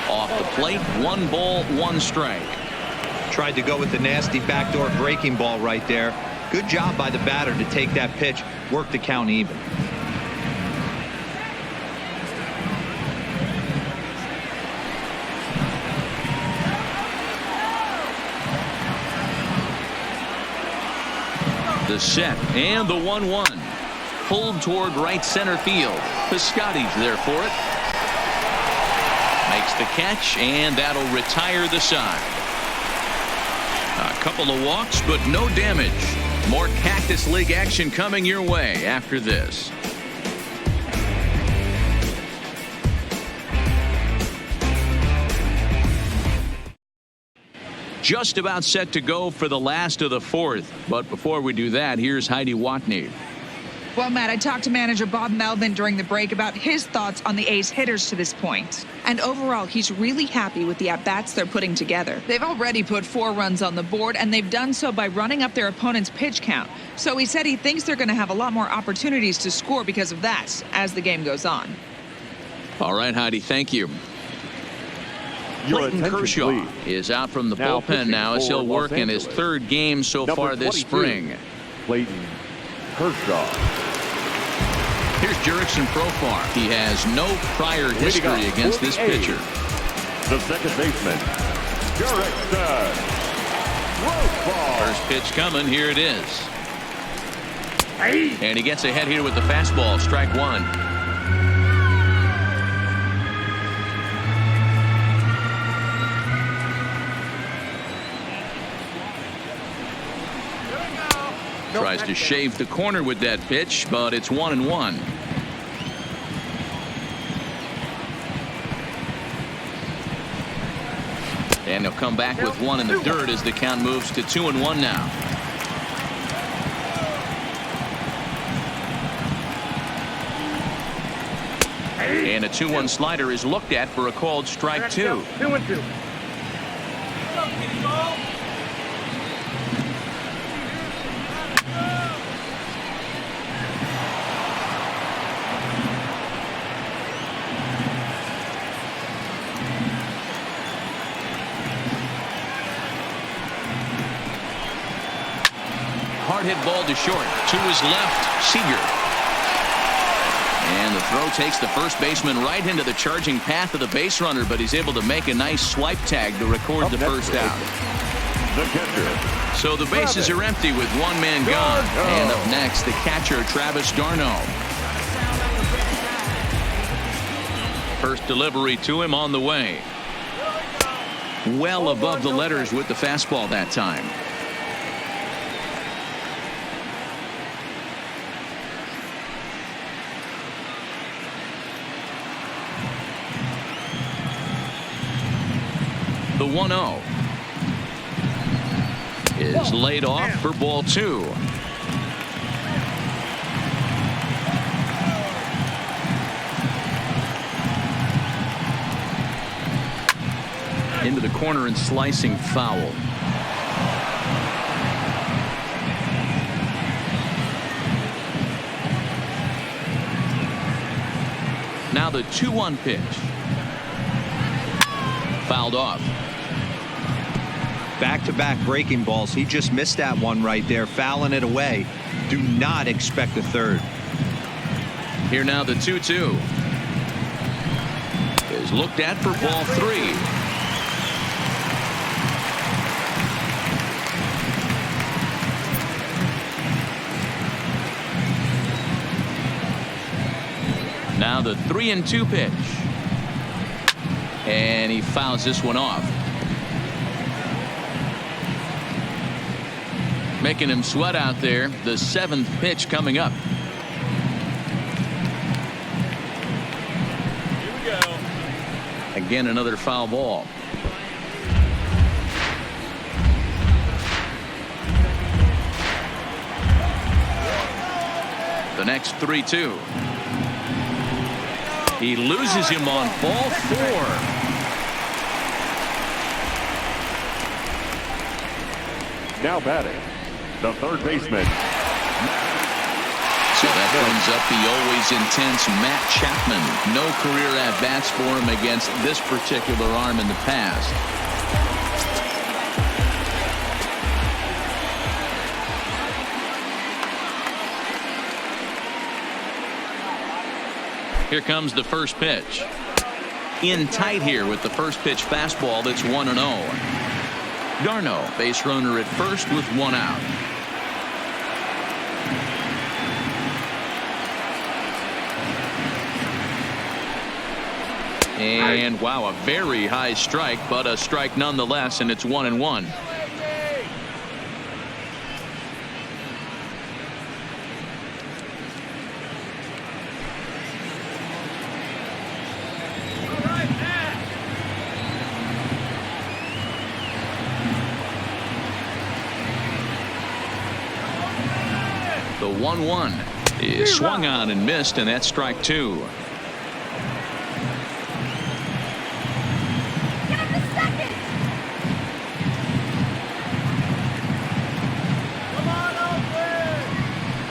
Off the plate, 1 ball, 1 strike. Tried to go with the nasty backdoor breaking ball right there. Good job by the batter to take that pitch, work the count even. The set and the 1-1. Pulled toward right center field. Piscotty's there for it. Makes the catch, and that'll retire the side. A couple of walks, but no damage. More Cactus League action coming your way after this. Just about set to go for the last of the 4th. But before we do that, here's Heidi Watney. Well, Matt, I talked to manager Bob Melvin during the break about his thoughts on the A's hitters to this point. And overall, he's really happy with the at-bats they're putting together. They've already put 4 runs on the board, and they've done so by running up their opponent's pitch count. So he said he thinks they're going to have a lot more opportunities to score because of that as the game goes on. All right, Heidi, thank you. Clayton Kershaw is out from the bullpen now as he'll work in his 3rd game so far this spring. Clayton Kershaw. Here's Jurickson Profar. He has no prior history against this pitcher. The second baseman, Jurickson Profar. First pitch coming. Here it is. And he gets ahead here with the fastball. Strike 1. Tries to shave the corner with that pitch, but it's 1-1. And he'll come back with 1 in the dirt as the count moves to 2-1 now. And a 2-1 slider is looked at for a called strike 2. 2-2. hit ball to short. To his left, Seager. And the throw takes the first baseman right into the charging path of the base runner, but he's able to make a nice swipe tag to record the first out. The catcher. So the bases are empty with one man gone. And up next, the catcher, Travis d'Arnaud. First delivery to him on the way. Well above the letters with the fastball that time. The 1-0 is laid off for ball 2. Into the corner and slicing foul. Now the 2-1 pitch. Fouled off. Back-to-back breaking balls. He just missed that one right there, fouling it away. Do not expect a third. Here now the 2-2 is looked at for ball 3. Now the 3-2 pitch. And he fouls this one off. Making him sweat out there. The 7th pitch coming up. Here we go. Again, another foul ball. The next 3-2. He loses him on ball 4. Now batting, the third baseman. So that brings up the always intense Matt Chapman. No career at-bats for him against this particular arm in the past. Here comes the first pitch. In tight here with the first pitch fastball that's 1-0. d'Arnaud, base runner at first with 1 out. And wow, a very high strike, but a strike nonetheless, and it's 1-1. The 1-1 is swung on and missed, and that's strike 2.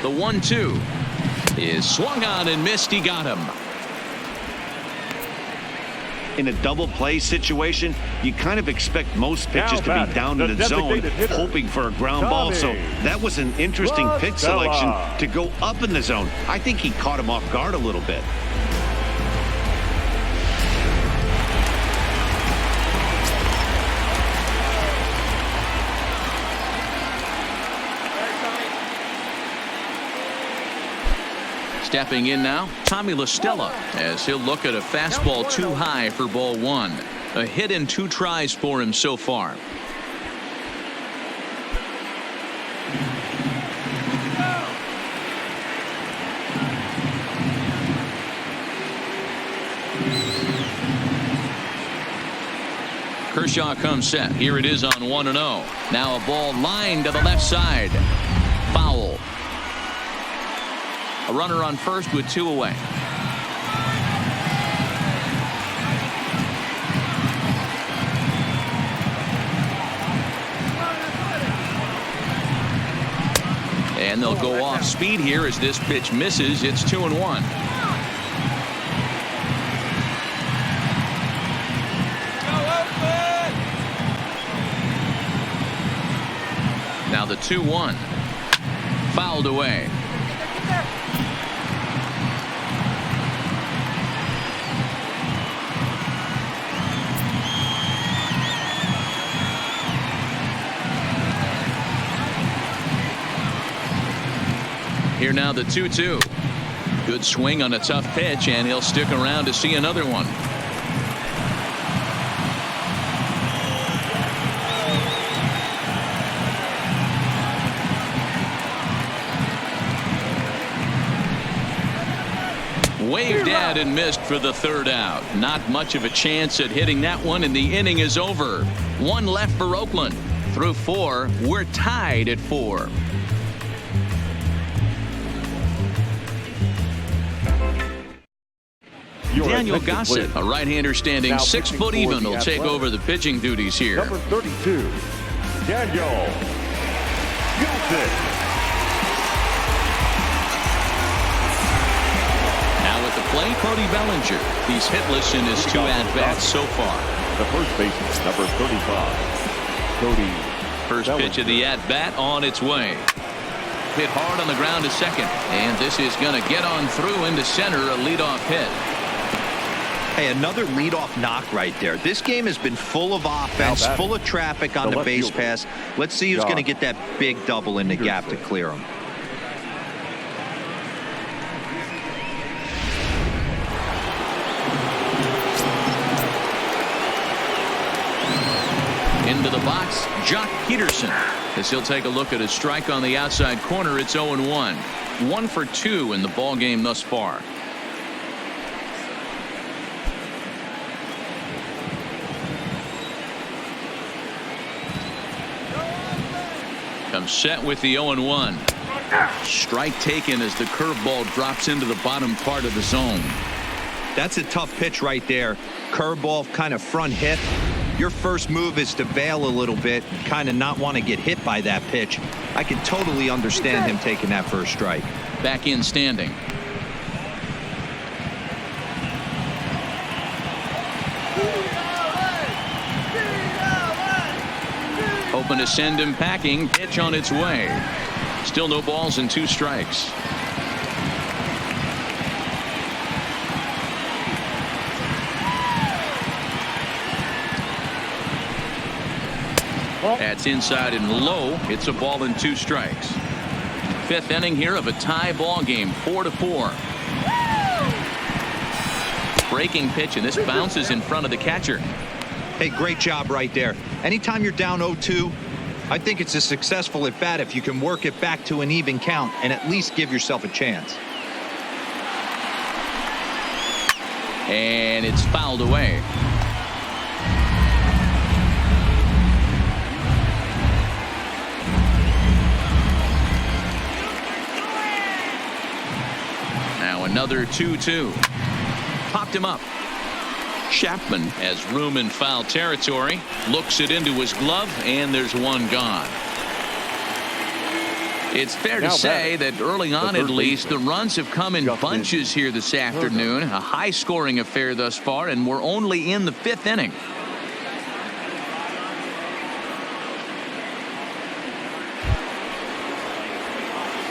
The 1-2 is swung on and missed. He got him. In a double play situation, you kind of expect most pitches to be down in the zone, hoping for a ground ball. So that was an interesting pitch selection to go up in the zone. I think he caught him off guard a little bit. Stepping in now, Tommy La Stella, as he'll look at a fastball too high for ball 1. A hit in 2 tries for him so far. Kershaw comes set. Here it is on 1-0. Now a ball lined to the left side. Foul. A runner on first with 2 away. And they'll go off speed here as this pitch misses. It's 2-1. Now the 2-1. fouled away. Here now the 2-2. Good swing on a tough pitch, and he'll stick around to see another one. Waved at and missed for the third out. Not much of a chance at hitting that one, and the inning is over. One left for Oakland. Through 4, we're tied at 4. Daniel Gossett, a right-hander standing Now 6 foot pitching for even, the will take Athletics. over the pitching duties here. Number 32, Daniel Gossett. Now at the plate, Cody Bellinger. He's hitless in his 2 at-bats so far. The first baseman, number 35, Cody First Bellinger. pitch of the at-bat on its way. Hit hard on the ground to second. And this is going to get on through into center, a leadoff hit. Hey, another leadoff knock right there. This game has been full of offense, Now full of traffic on the the left base fielder, pass. Let's see who's John going to get that big double in the gap to Peterson. clear him. Into the box, Jock Peterson. As he'll take a look at a strike on the outside corner, it's 0-1. 1 for 2 in the ball game thus far. Comes set with the 0-1. Strike taken as the curveball drops into the bottom part of the zone. That's a tough pitch right there. Curveball, kind of front hit. Your first move is to bail a little bit, kind of not want to get hit by that pitch. I can totally understand him taking that first strike. Back in standing. Hoping to send him packing. Pitch on its way. Still no balls and 2 strikes. That's inside and low. It's a ball and 2 strikes. 5th inning here of a tie ball game, 4-4. Breaking pitch, and this bounces in front of the catcher. Hey, great job right there. Anytime you're down 0-2, I think it's a successful at bat if you can work it back to an even count and at least give yourself a chance. And it's fouled away. Now another 2-2. Popped him up. Chapman has room in foul territory. Looks it into his glove, and there's one gone. It's fair to say that early on, at least, the runs have come in bunches here this afternoon. A high-scoring affair thus far, and we're only in the 5th inning.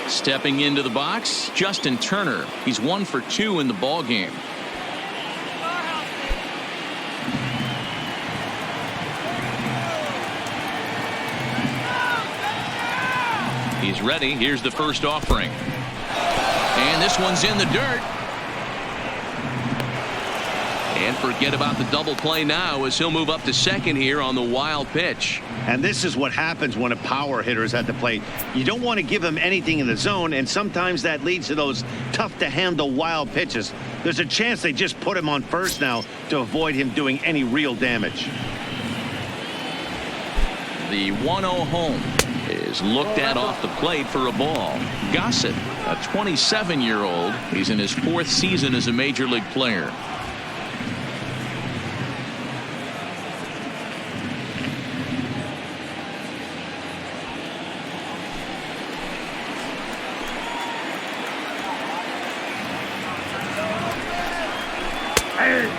Stepping into the box, Justin Turner. He's 1 for 2 in the ball game. He's ready. Here's the first offering. And this one's in the dirt. And forget about the double play now as he'll move up to second here on the wild pitch. And this is what happens when a power hitter is at the plate. You don't want to give him anything in the zone, and sometimes that leads to those tough-to-handle wild pitches. There's a chance they just put him on first now to avoid him doing any real damage. The 1-0 home is looked at off the plate for a ball. Gossett, a 27-year-old. He's in his 4th season as a major league player.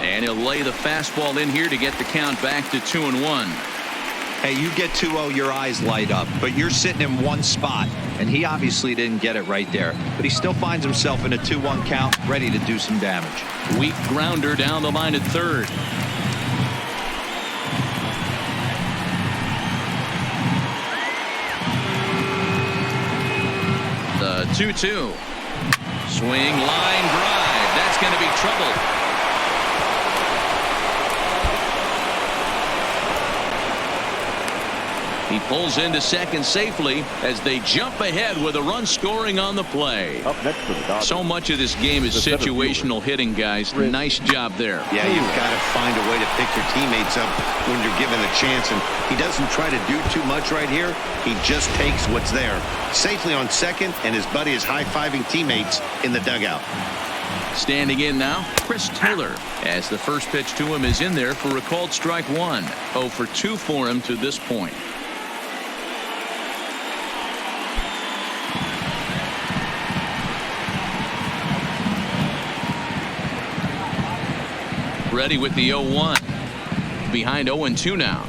And he'll lay the fastball in here to get the count back to 2-1. Hey, you get 2-0, your eyes light up, but you're sitting in one spot, and he obviously didn't get it right there. But he still finds himself in a 2-1 count, ready to do some damage. Weak grounder down the line at third. The 2-2. Swing, line drive. That's going to be trouble. He pulls into second safely as they jump ahead with a run scoring on the play. Up next for the Dodgers. So much of this game is situational hitting, guys. Nice job there. Yeah, you've got to find a way to pick your teammates up when you're given the chance. And he doesn't try to do too much right here. He just takes what's there. Safely on second, and his buddy is high-fiving teammates in the dugout. Standing in now, Chris Taylor, as the first pitch to him is in there for a called strike one. 0 for 2 for him to this point. Ready with the 0-1. Behind 0-2 now.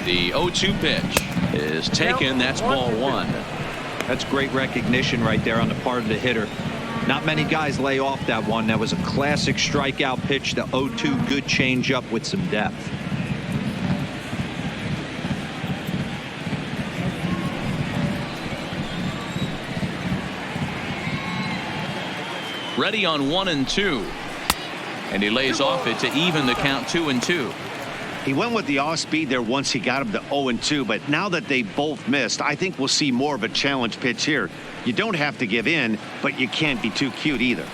The 0-2 pitch is taken. That's ball one. That's great recognition right there on the part of the hitter. Not many guys lay off that one. That was a classic strikeout pitch. The 0-2, good changeup with some depth. Ready on 1-2. And he lays off it to even the count 2-2. He went with the off speed there once he got him to 0-2, but now that they both missed, I think we'll see more of a challenge pitch here. You don't have to give in, but you can't be too cute either.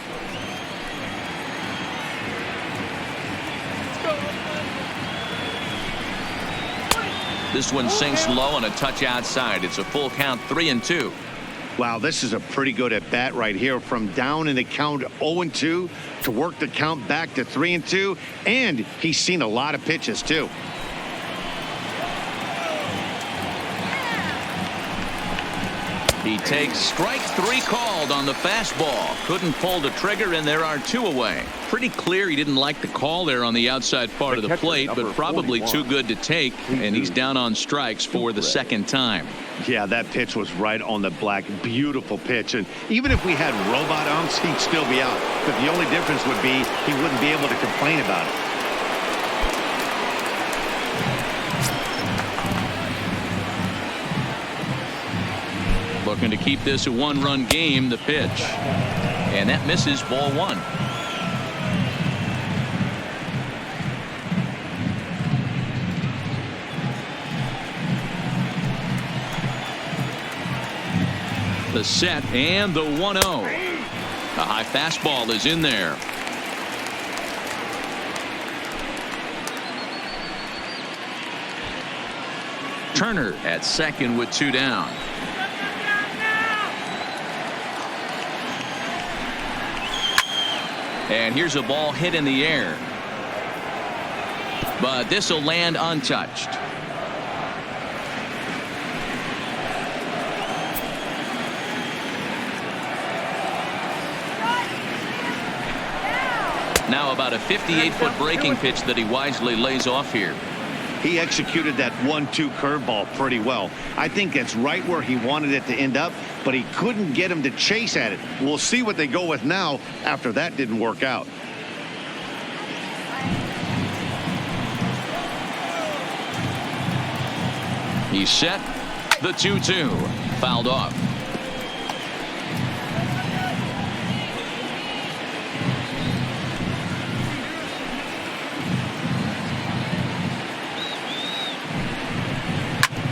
This one sinks low and a touch outside. It's a full count, 3-2. Wow, this is a pretty good at bat right here, from down in the count 0-2 to work the count back to 3-2, and he's seen a lot of pitches too. He takes strike 3 called on the fastball. Couldn't pull the trigger, and there are 2 away. Pretty clear he didn't like the call there on the outside part of the plate, but probably too good to take, and he's down on strikes for the second time. Yeah, that pitch was right on the black. Beautiful pitch. And even if we had robot umps, he'd still be out. But the only difference would be he wouldn't be able to complain about it. Looking to keep this a 1-run game, the pitch. And that misses, ball one. The set and the 1-0. The high fastball is in there. Turner at second with 2 down. And here's a ball hit in the air. But this will land untouched. Now about a 58-foot breaking pitch that he wisely lays off here. He executed that 1-2 curveball pretty well. I think that's right where he wanted it to end up, but he couldn't get him to chase at it. We'll see what they go with now after that didn't work out. He's set. The 2-2. Fouled off.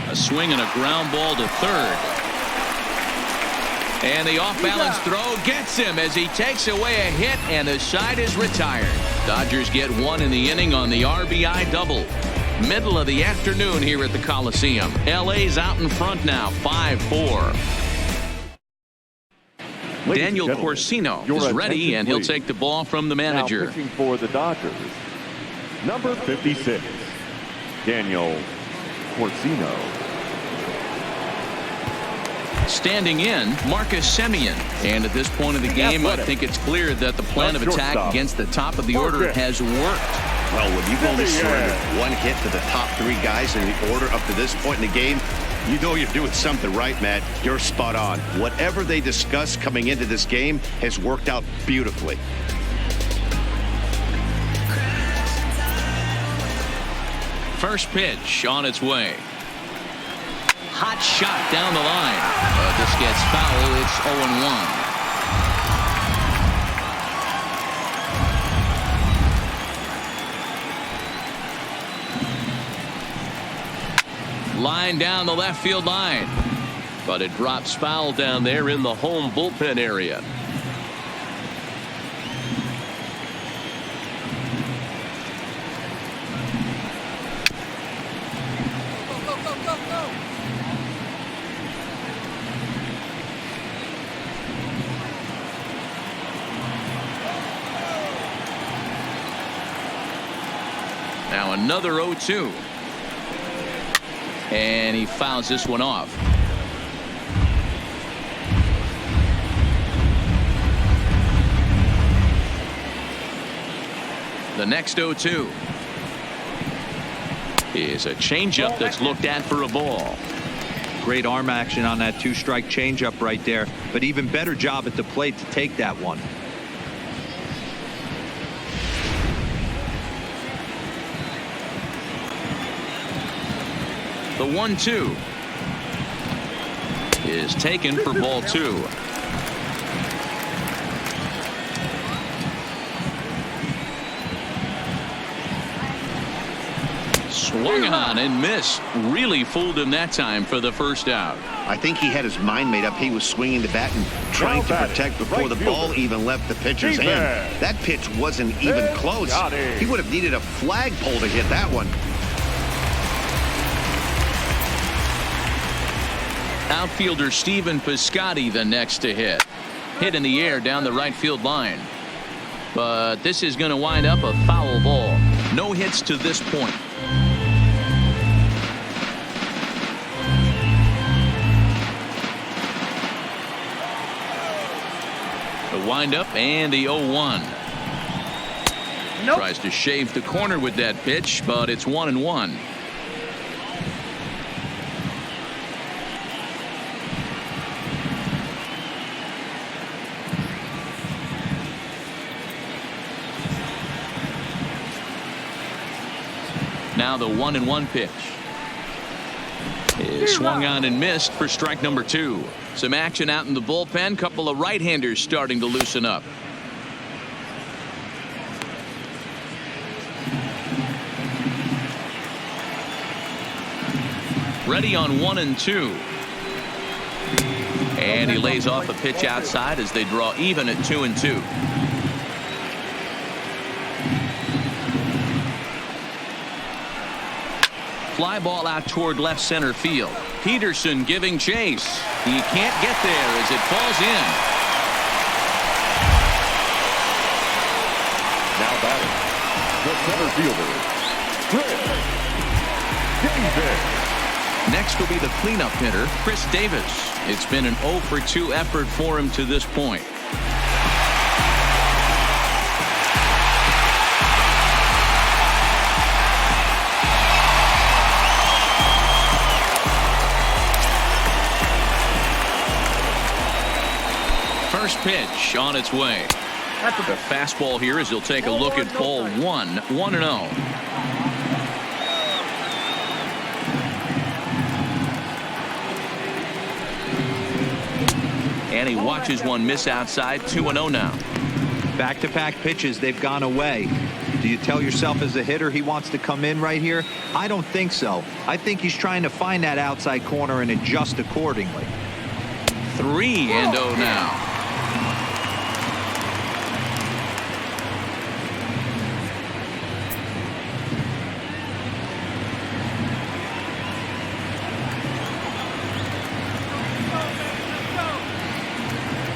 A swing and a ground ball to third. And the off-balance throw gets him as he takes away a hit, and the side is retired. Dodgers get 1 in the inning on the RBI double. Middle of the afternoon here at the Coliseum. LA's out in front now, 5-4. Daniel Corsino is ready, and he'll take the ball from the manager. Now pitching for the Dodgers, number 56, Daniel Corsino. Standing in, Marcus Semien. And at this point of the game, I think it's clear that the plan of attack against the top of the order has worked. Well, when you've only surrendered one hit to the top three guys in the order up to this point in the game, you know you're doing something right, Matt. You're spot on. Whatever they discussed coming into this game has worked out beautifully. First pitch on its way. Hot shot down the line. But this gets foul. It's 0-1. Line down the left field line. But it drops foul down there in the home bullpen area. Now another 0-2. And he fouls this one off. The next 0-2 is a changeup that's looked at for a ball. Great arm action on that two-strike changeup right there, but even better job at the plate to take that one. The 1-2 is taken for ball 2. Swung on and missed. Really fooled him that time for the first out. I think he had his mind made up. He was swinging the bat and trying to protect before the ball even left the pitcher's hand. That pitch wasn't even close. He would have needed a flagpole to hit that one. Outfielder Stephen Piscotty the next to hit. Hit in the air down the right field line. But this is going to wind up a foul ball. No hits to this point. The windup and the 0-1. Nope. Tries to shave the corner with that pitch, but it's 1-1. Now the 1-1 pitch is swung on and missed for strike number 2. Some action out in the bullpen. Couple of right-handers starting to loosen up. Ready on 1-2. And he lays off a pitch outside as they draw even at 2-2. Fly ball out toward left center field. Peterson giving chase. He can't get there as it falls in. Now batting, the center fielder, Chris Davis. Next will be the cleanup hitter, Chris Davis. It's been an 0-for-2 effort for him to this point. First pitch on its way. The fastball here as he'll take a look at ball 1, 1-0. And he watches one miss outside. 2-0 now. Back-to-back pitches, they've gone away. Do you tell yourself as a hitter he wants to come in right here? I don't think so. I think he's trying to find that outside corner and adjust accordingly. 3-0 now.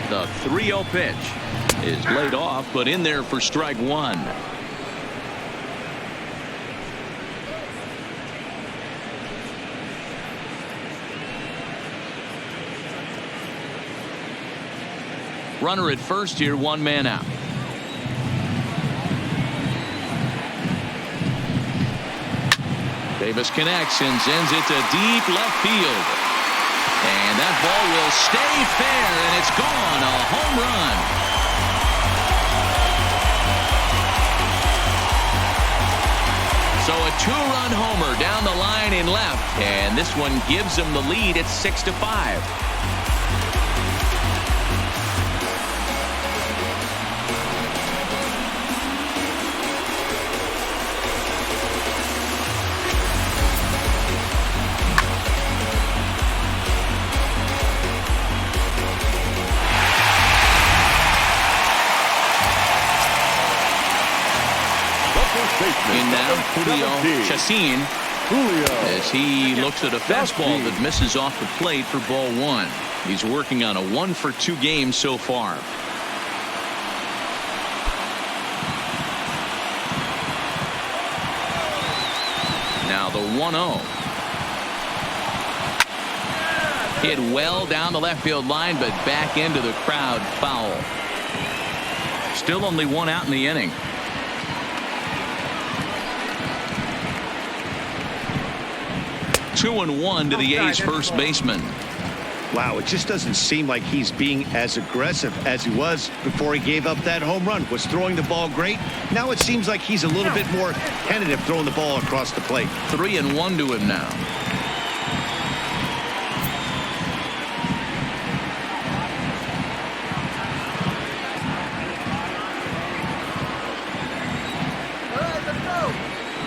The 3-0 pitch is laid off, but in there for strike 1. Runner at first here, one man out. Davis connects and sends it to deep left field. And that ball will stay fair, and it's gone. A home run. So a two-run homer down the line in left, and this one gives them the lead at 6-5. In now, Julio Chacin, as he looks at a fastball that misses off the plate for ball one. He's working on a 1-for-2 game so far. Now the 1-0. Hit well down the left field line, but back into the crowd, foul. Still only one out in the inning. 2-1 to the A's first baseman. Wow, it just doesn't seem like he's being as aggressive as he was before he gave up that home run. Was throwing the ball great. Now it seems like he's a little bit more tentative throwing the ball across the plate. 3-1 to him now.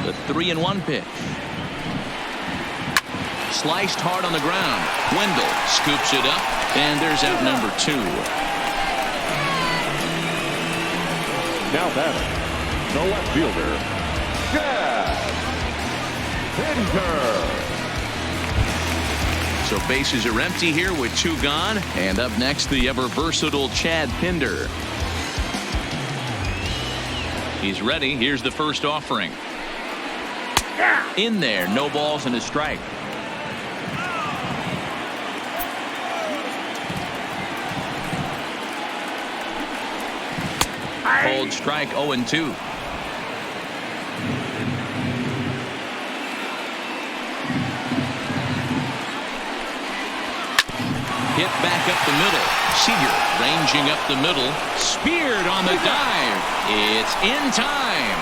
The 3-1 pitch. Sliced hard on the ground. Wendell scoops it up, and there's out number 2. Now batting, the left fielder, Chad Pinder. So bases are empty here with 2 gone, and up next the ever versatile Chad Pinder. He's ready. Here's the first offering. In there, no balls and a strike. Hold strike 0-2. Hit back up the middle. Seager ranging up the middle. Speared on the dive. It's in time.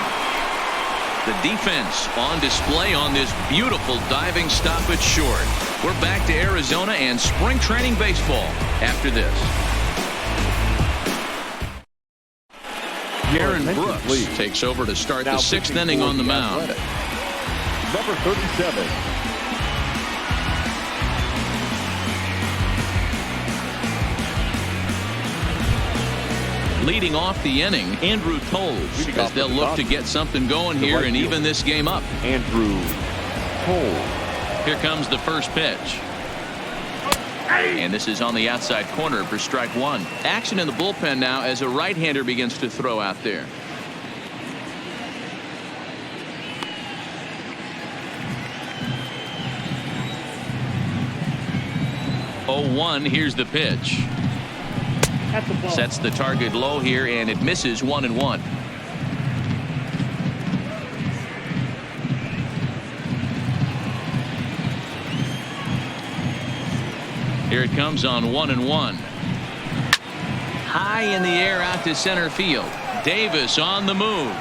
The defense on display on this beautiful diving stop at short. We're back to Arizona and spring training baseball after this. Aaron Brooks takes over to start the 6th inning on the mound. Number 37. Leading off the inning, Andrew Toles, as they'll look to get something going here and even this game up. Andrew Toles. Here comes the first pitch. And this is on the outside corner for strike 1. Action in the bullpen now as a right-hander begins to throw out there. Oh, 1. Here's the pitch. Sets the target low here, and it misses 1-1. Here it comes on 1-1. High in the air out to center field. Davis on the move.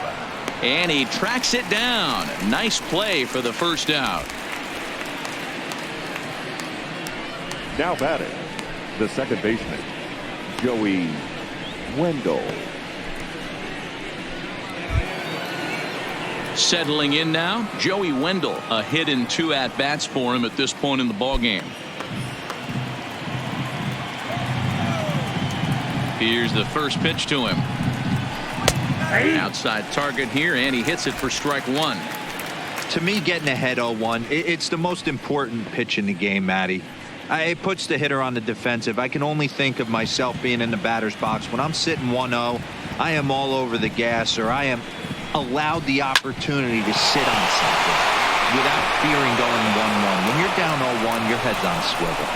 And he tracks it down. Nice play for the first out. Now batting, the second baseman, Joey Wendell. Settling in now, Joey Wendell. A hit and 2 at-bats for him at this point in the ballgame. Here's the first pitch to him. Outside target here, and he hits it for strike 1. To me, getting ahead 0-1, it's the most important pitch in the game, Matty. It puts the hitter on the defensive. I can only think of myself being in the batter's box. When I'm sitting 1-0, I am all over the gas, or I am allowed the opportunity to sit on something without fearing going 1-1. When you're down 0-1, your head's on a swivel.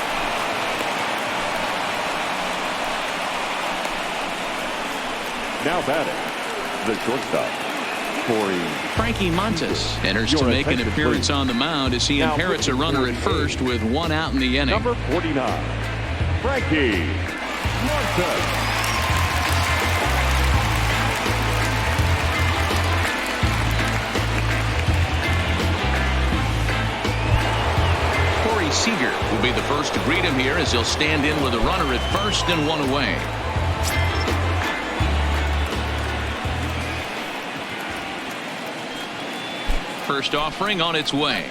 Now batting, the shortstop, Corey. Frankie Montes enters to Your make an attention, appearance please. on the mound as he Now inherits a pitching runner for at the first A's. with one out in the inning. Number 49, Frankie Montes. Corey Seager will be the first to greet him here as he'll stand in with a runner at first and one away. First offering on its way.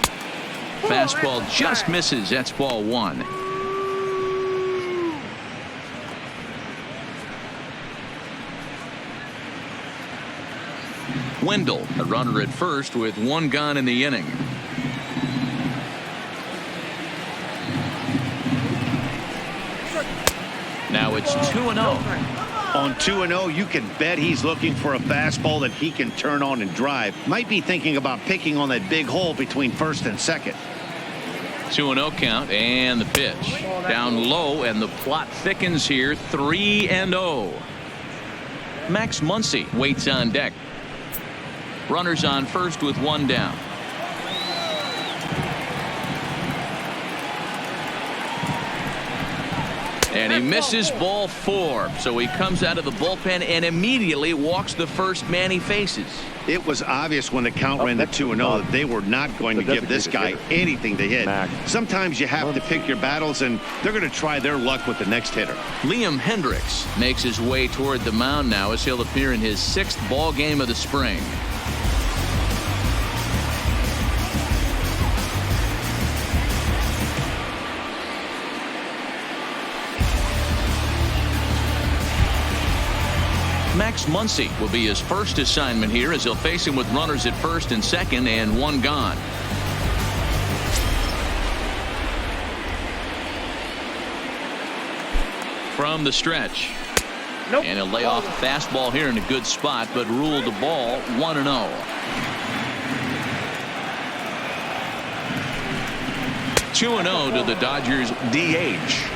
Fastball just misses. That's ball one. Wendell, a runner at first with one gone in the inning. Now it's 2-0. On 2-0, you can bet he's looking for a fastball that he can turn on and drive. Might be thinking about picking on that big hole between first and second. 2-0 count and the pitch. Down low and the plot thickens here. 3-0. Max Muncy waits on deck. Runners on first with one down. And he misses ball four. So he comes out of the bullpen and immediately walks the first man he faces. It was obvious when the count ran to 2-0 that they were not going to give this guy anything to hit. Sometimes you have to pick your battles, and they're going to try their luck with the next hitter. Liam Hendricks makes his way toward the mound now as he'll appear in his 6th ball game of the spring. Max Muncy will be his first assignment here as he'll face him with runners at first and second and one gone. From the stretch. Nope. And he'll lay off a fastball here in a good spot, but ruled the ball 1-0. Two and 0 to the Dodgers DH.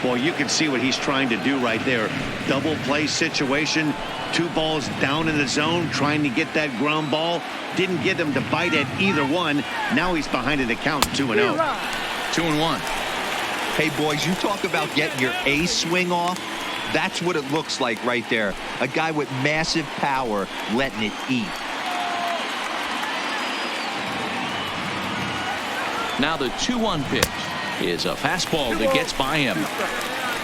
Well, you can see what he's trying to do right there. Double play situation. 2 balls down in the zone, trying to get that ground ball. Didn't get him to bite at either one. Now he's behind in the count, 2-0. 2-1. Hey, boys, you talk about getting your A swing off. That's what it looks like right there. A guy with massive power letting it eat. Now the 2-1 pitch is a fastball that gets by him.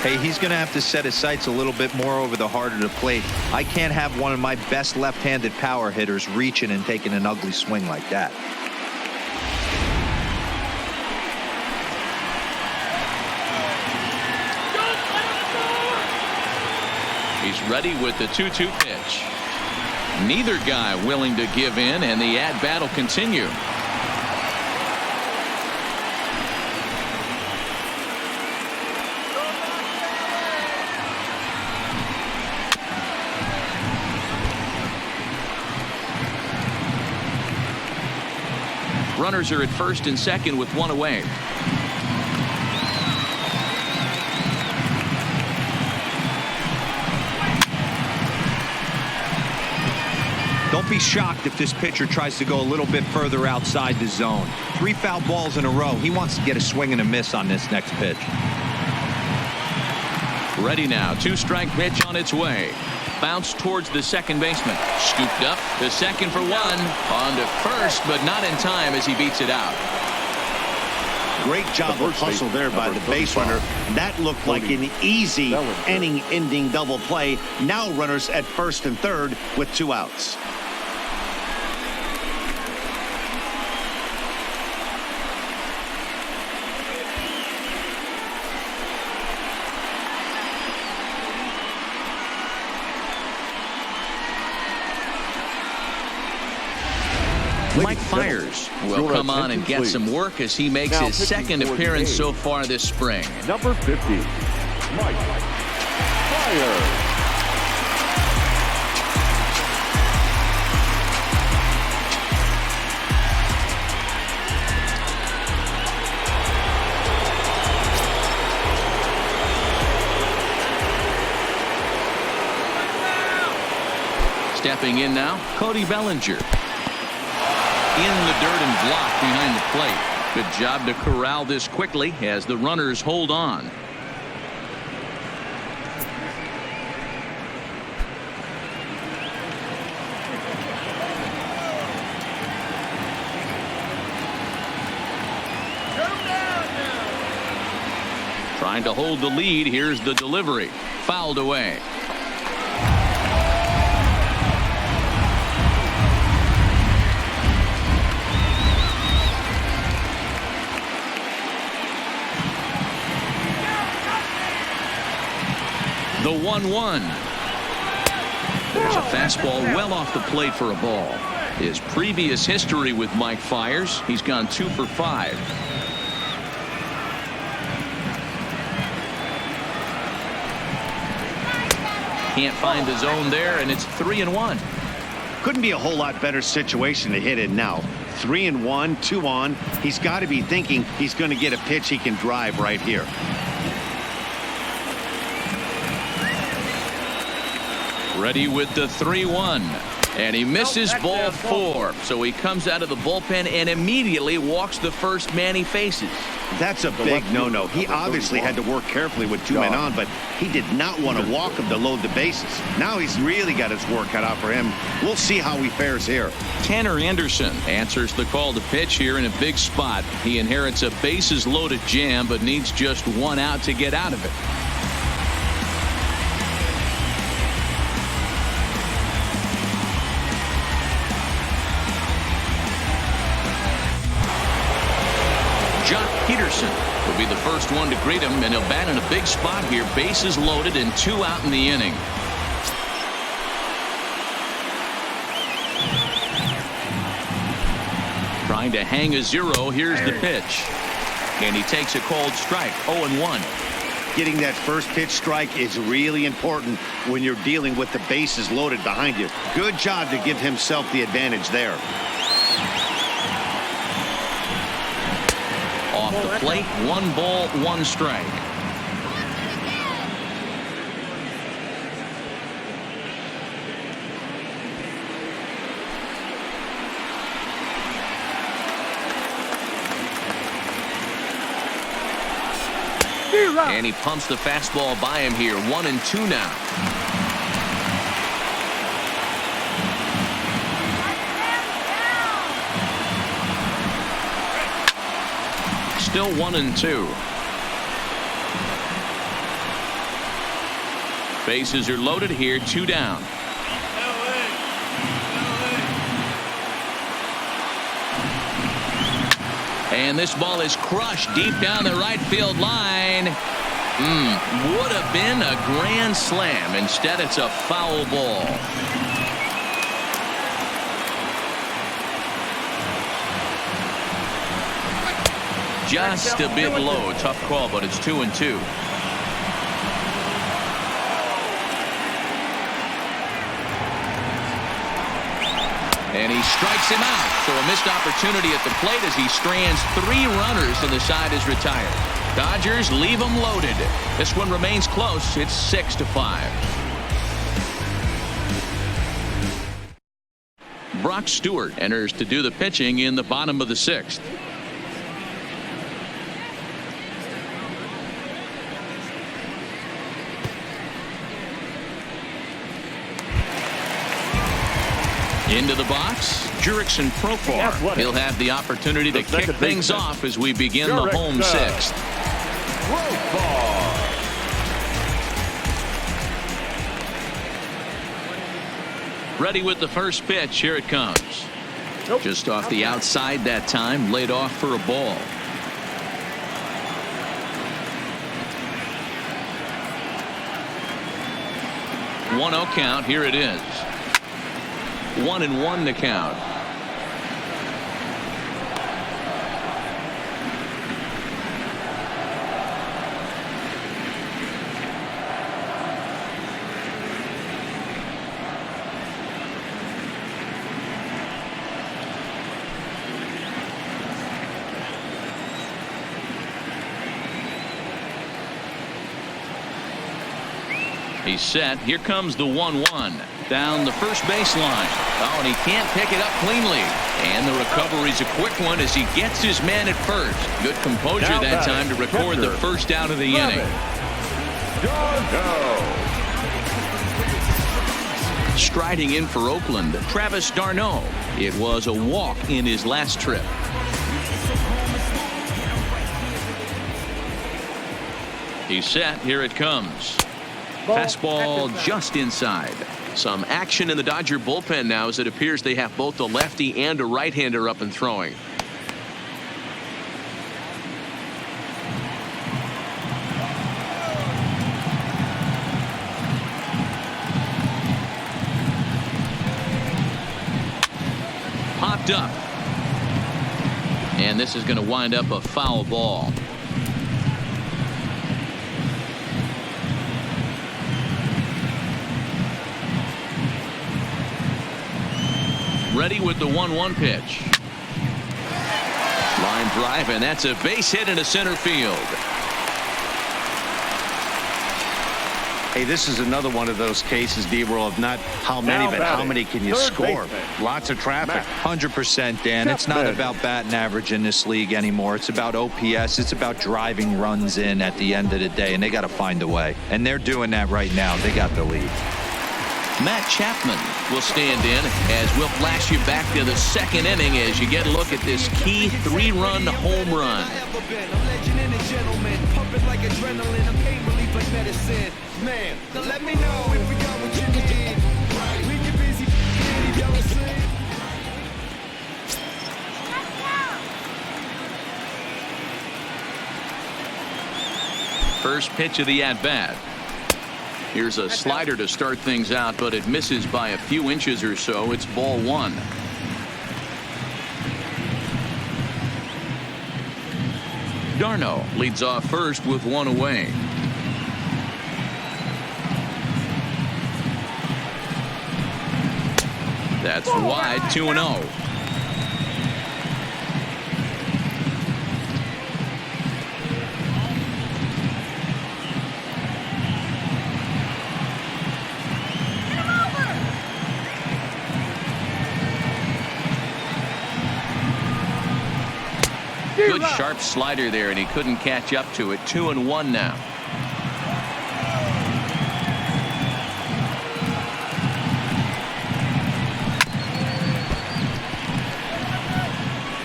Hey, he's going to have to set his sights a little bit more over the heart of the plate. I can't have one of my best left-handed power hitters reaching and taking an ugly swing like that. He's ready with the 2-2 pitch. Neither guy willing to give in, and the at-bat will continue. Runners are at first and second with one away. Don't be shocked if this pitcher tries to go a little bit further outside the zone. 3 foul balls in a row. He wants to get a swing and a miss on this next pitch. Ready now. 2-strike pitch on its way. Bounce towards the second baseman. Scooped up to second for one. On to first, but not in time as he beats it out. Great job of hustle there by the base runner. That looked like an easy inning-ending double play. Now runners at first and third with 2 outs. Mike Fiers will come on and get some work as he makes his second appearance so far this spring. Number 50, Mike Fiers. Stepping in now, Cody Bellinger. In the dirt and blocked behind the plate. Good job to corral this quickly as the runners hold on. Trying to hold the lead. Here's the delivery. Fouled away. The 1-1. There's a fastball well off the plate for a ball. His previous history with Mike Fiers, he's gone 2 for 5. Can't find the zone there, and it's 3-1. Couldn't be a whole lot better situation to hit in now. 3-1, 2 on. He's got to be thinking he's going to get a pitch he can drive right here. Ready with the 3-1. And he misses ball 4. So he comes out of the bullpen and immediately walks the first man he faces. That's a big no-no. He obviously had to work carefully with 2 men on, but he did not want to walk him to load the bases. Now he's really got his work cut out for him. We'll see how he fares here. Tanner Anderson answers the call to pitch here in a big spot. He inherits a bases loaded jam, but needs just 1 out to get out of it. Peterson will be the first one to greet him, and he'll bat in a big spot here. Bases loaded and 2 out in the inning. Trying to hang a 0. Here's the pitch. And he takes a called strike. 0-1. Getting that first pitch strike is really important when you're dealing with the bases loaded behind you. Good job to give himself the advantage there. Off the plate, 1 ball, 1 strike. And he pumps the fastball by him here. 1-2 now. Still 1-2. Bases are loaded here. 2 down. And this ball is crushed deep down the right field line. Would have been a grand slam. Instead, it's a foul ball. Just a bit low. Tough call, but it's 2-2. And he strikes him out. So a missed opportunity at the plate as he strands 3 runners and the side is retired. Dodgers leave them loaded. This one remains close. It's 6-5. Brock Stewart enters to do the pitching in the bottom of the 6th. Into the box, Jurickson Profar. He'll have the opportunity to kick things off as we begin the home 6th. Ready with the first pitch. Here it comes. Just off the outside that time. Laid off for a ball. One 0 count. Here it is. 1-1 to count. He's set. Here comes the 1-1 down the first baseline. Oh, and he can't pick it up cleanly. And the recovery's a quick one as he gets his man at first. Good composure Now that batting, time to record the first out of the inning. Striding in for Oakland, Travis d'Arnaud. It was a walk in his last trip. He's set. Here it comes. Fastball just inside. Some action in the Dodger bullpen now as it appears they have both a lefty and a right-hander up and throwing. Popped up. And this is going to wind up a foul ball. Ready with the 1-1 pitch. Line drive, and that's a base hit into center field. Hey, this is another one of those cases, D-Roll, of not how many, but how many can you score? Lots of traffic. 100%, Dan. It's not about batting average in this league anymore. It's about OPS. It's about driving runs in at the end of the day, and they got to find a way. And they're doing that right now. They got the lead. Matt Chapman will stand in as we'll flash you back to the second inning as you get a look at this key 3-run home run. First pitch of the at-bat. Here's a slider to start things out, but it misses by a few inches or so. It's ball one. d'Arnaud leads off first with one away. That's wide, 2-0. Good sharp slider there, and he couldn't catch up to it. 2-1 now.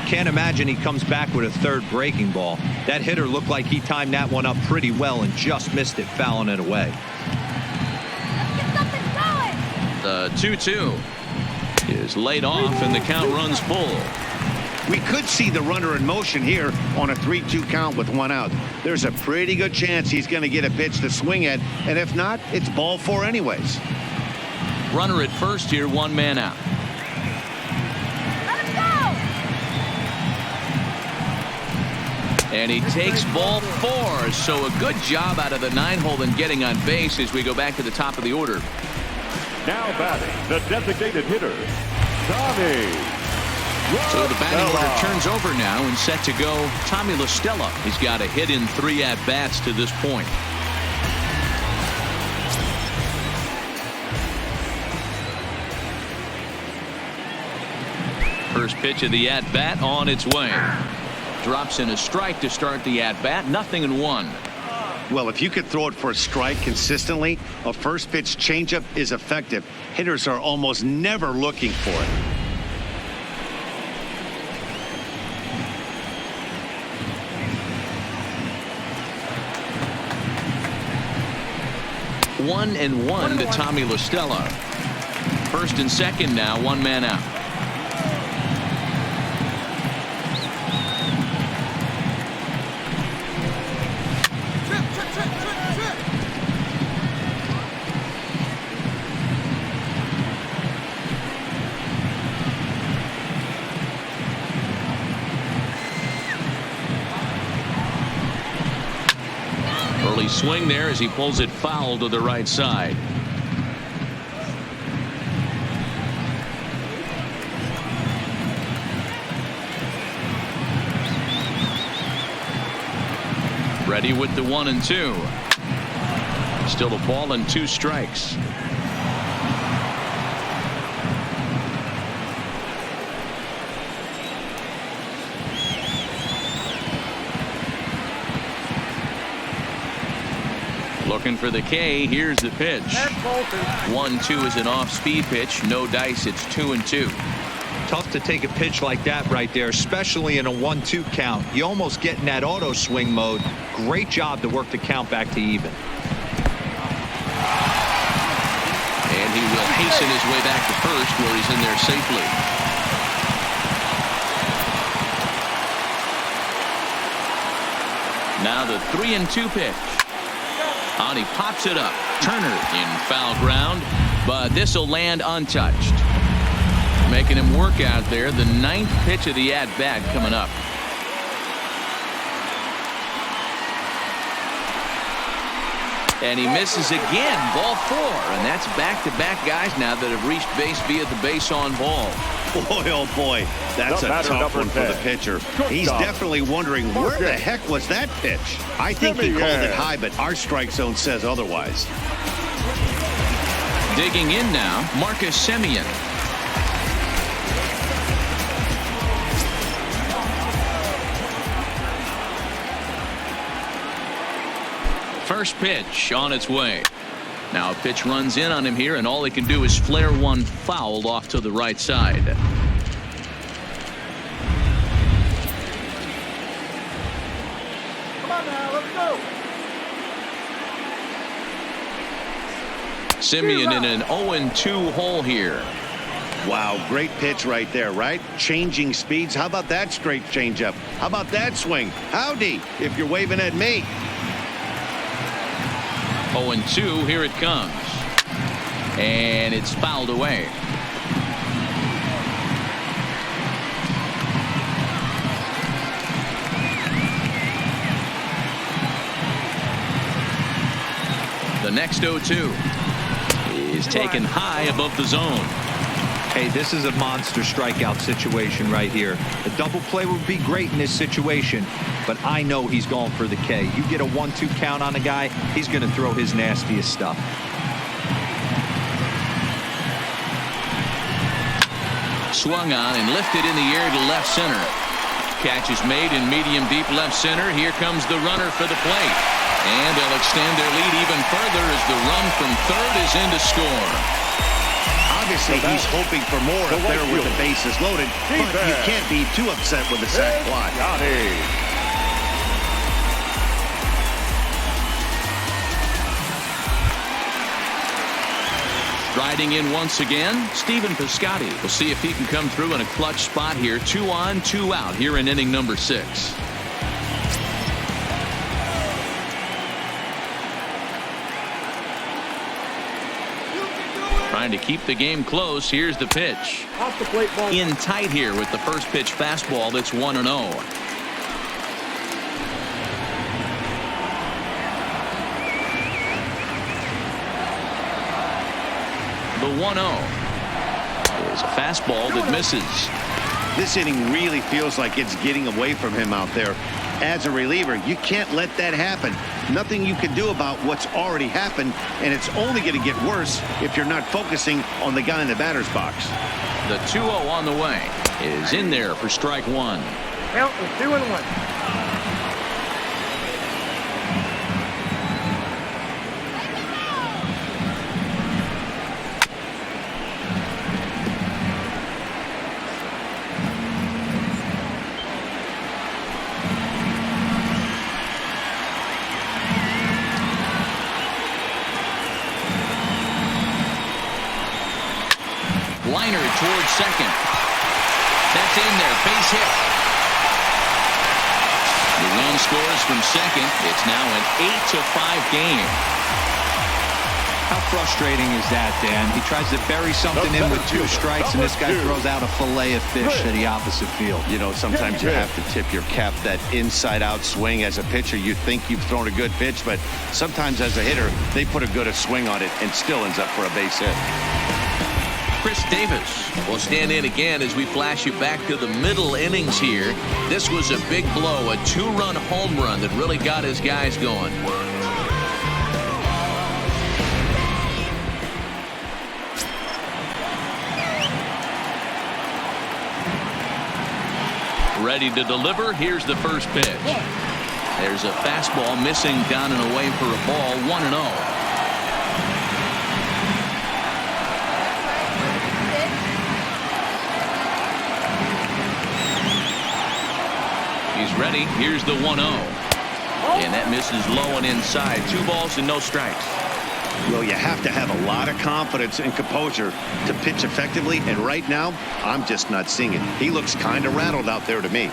Can't imagine he comes back with a third breaking ball. That hitter looked like he timed that one up pretty well and just missed it, fouling it away. The 2-2 is laid off, and the count runs full. We could see the runner in motion here on a 3-2 count with one out. There's a pretty good chance he's going to get a pitch to swing at, and if not, it's ball four anyways. Runner at first here, one man out. And he takes ball four, so a good job out of the 9-hole in getting on base as we go back to the top of the order. Now batting, the designated hitter, Tommy. So the batting order turns over now and set to go Tommy La Stella. He's got a hit in 3 at-bats to this point. First pitch of the at-bat on its way. Drops in a strike to start the at-bat. 0-1. Well, if you could throw it for a strike consistently, a first pitch changeup is effective. Hitters are almost never looking for it. 1-1 to Tommy La Stella. First and second now, one man out. Early swing there as he pulls it foul to the right side. Ready with the 1-2. Still a ball and 2 strikes. Looking for the K. Here's the pitch. 1-2 is an off-speed pitch. No dice. It's 2-2. Tough to take a pitch like that right there, especially in a 1-2 count. You almost get in that auto swing mode. Great job to work the count back to even. And he will hasten his way back to first, where he's in there safely. Now the 3-2 pitch. And he pops it up. Turner in foul ground, but this will land untouched. Making him work out there. The 9th pitch of the at-bat coming up. And he misses again. Ball 4. And that's back-to-back guys now that have reached base via the base on ball. Boy, oh boy, that's a tough one for the pitcher. He's definitely wondering where the heck was that pitch. I think he called it high, but our strike zone says otherwise. Digging in now, Marcus Semien. First pitch on its way. Now a pitch runs in on him here, and all he can do is flare one foul off to the right side. Come on now, let's go. Semien in an 0-2 hole here. Wow, great pitch right there, right? Changing speeds. How about that straight changeup? How about that swing? Howdy, if you're waving at me. 0-2, here it comes. And it's fouled away. The next 0-2 is taken high above the zone. Hey, this is a monster strikeout situation right here. A double play would be great in this situation, but I know he's going for the K. You get a 1-2 count on a guy, he's going to throw his nastiest stuff. Swung on and lifted in the air to left center. Catch is made in medium deep left center. Here comes the runner for the plate. And they'll extend their lead even further as the run from third is in to score. Obviously, he's hoping for more up there with the bases loaded, but you can't be too upset with the sac fly. Striding in once again, Stephen Piscotty. We'll see if he can come through in a clutch spot here. 2 on, 2 out here in inning number 6. Trying to keep the game close. Here's the pitch. Off the plate ball. In tight here with the first pitch fastball. That's 1-0. The 1-0 is a fastball that misses. This inning really feels like it's getting away from him out there. As a reliever, you can't let that happen. Nothing you can do about what's already happened, and it's only going to get worse if you're not focusing on the guy in the batter's box. The 2-0 on the way is in there for strike 1. Count is 2-1. Liner towards second. That's in there. Base hit. The run scores from second. It's now an 8-5 game. How frustrating is that, Dan? He tries to bury something in with 2 strikes, and this guy throws out a fillet of fish to the opposite field. You know, sometimes you have to tip your cap. That inside-out swing as a pitcher, you think you've thrown a good pitch, but sometimes as a hitter, they put a good swing on it and still ends up for a base hit. Chris Davis will stand in again as we flash you back to the middle innings here. This was a big blow, a 2-run home run that really got his guys going. Ready to deliver. Here's the first pitch. There's a fastball missing down and away for a ball. 1-0. He's ready. Here's the 1-0. And that misses low and inside. 2 balls and no strikes. Well, you have to have a lot of confidence and composure to pitch effectively. And right now, I'm just not seeing it. He looks kind of rattled out there to me.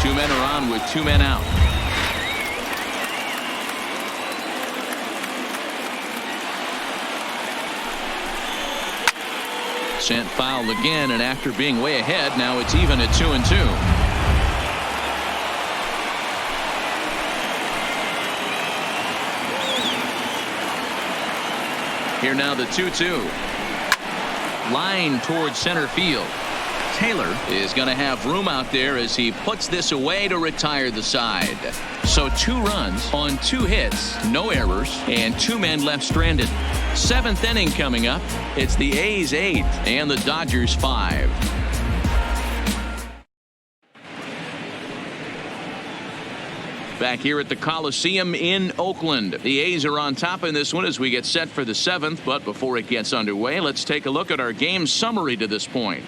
Two men are on with 2 men out. Sent foul again, and after being way ahead, now it's even at 2-2. Here now the 2-2. Line towards center field. Taylor is going to have room out there as he puts this away to retire the side. So 2 runs on 2 hits, no errors, and 2 men left stranded. 7th inning coming up. It's the A's 8 and the Dodgers 5. Back here at the Coliseum in Oakland. The A's are on top in this one as we get set for the 7th. But before it gets underway, let's take a look at our game summary to this point.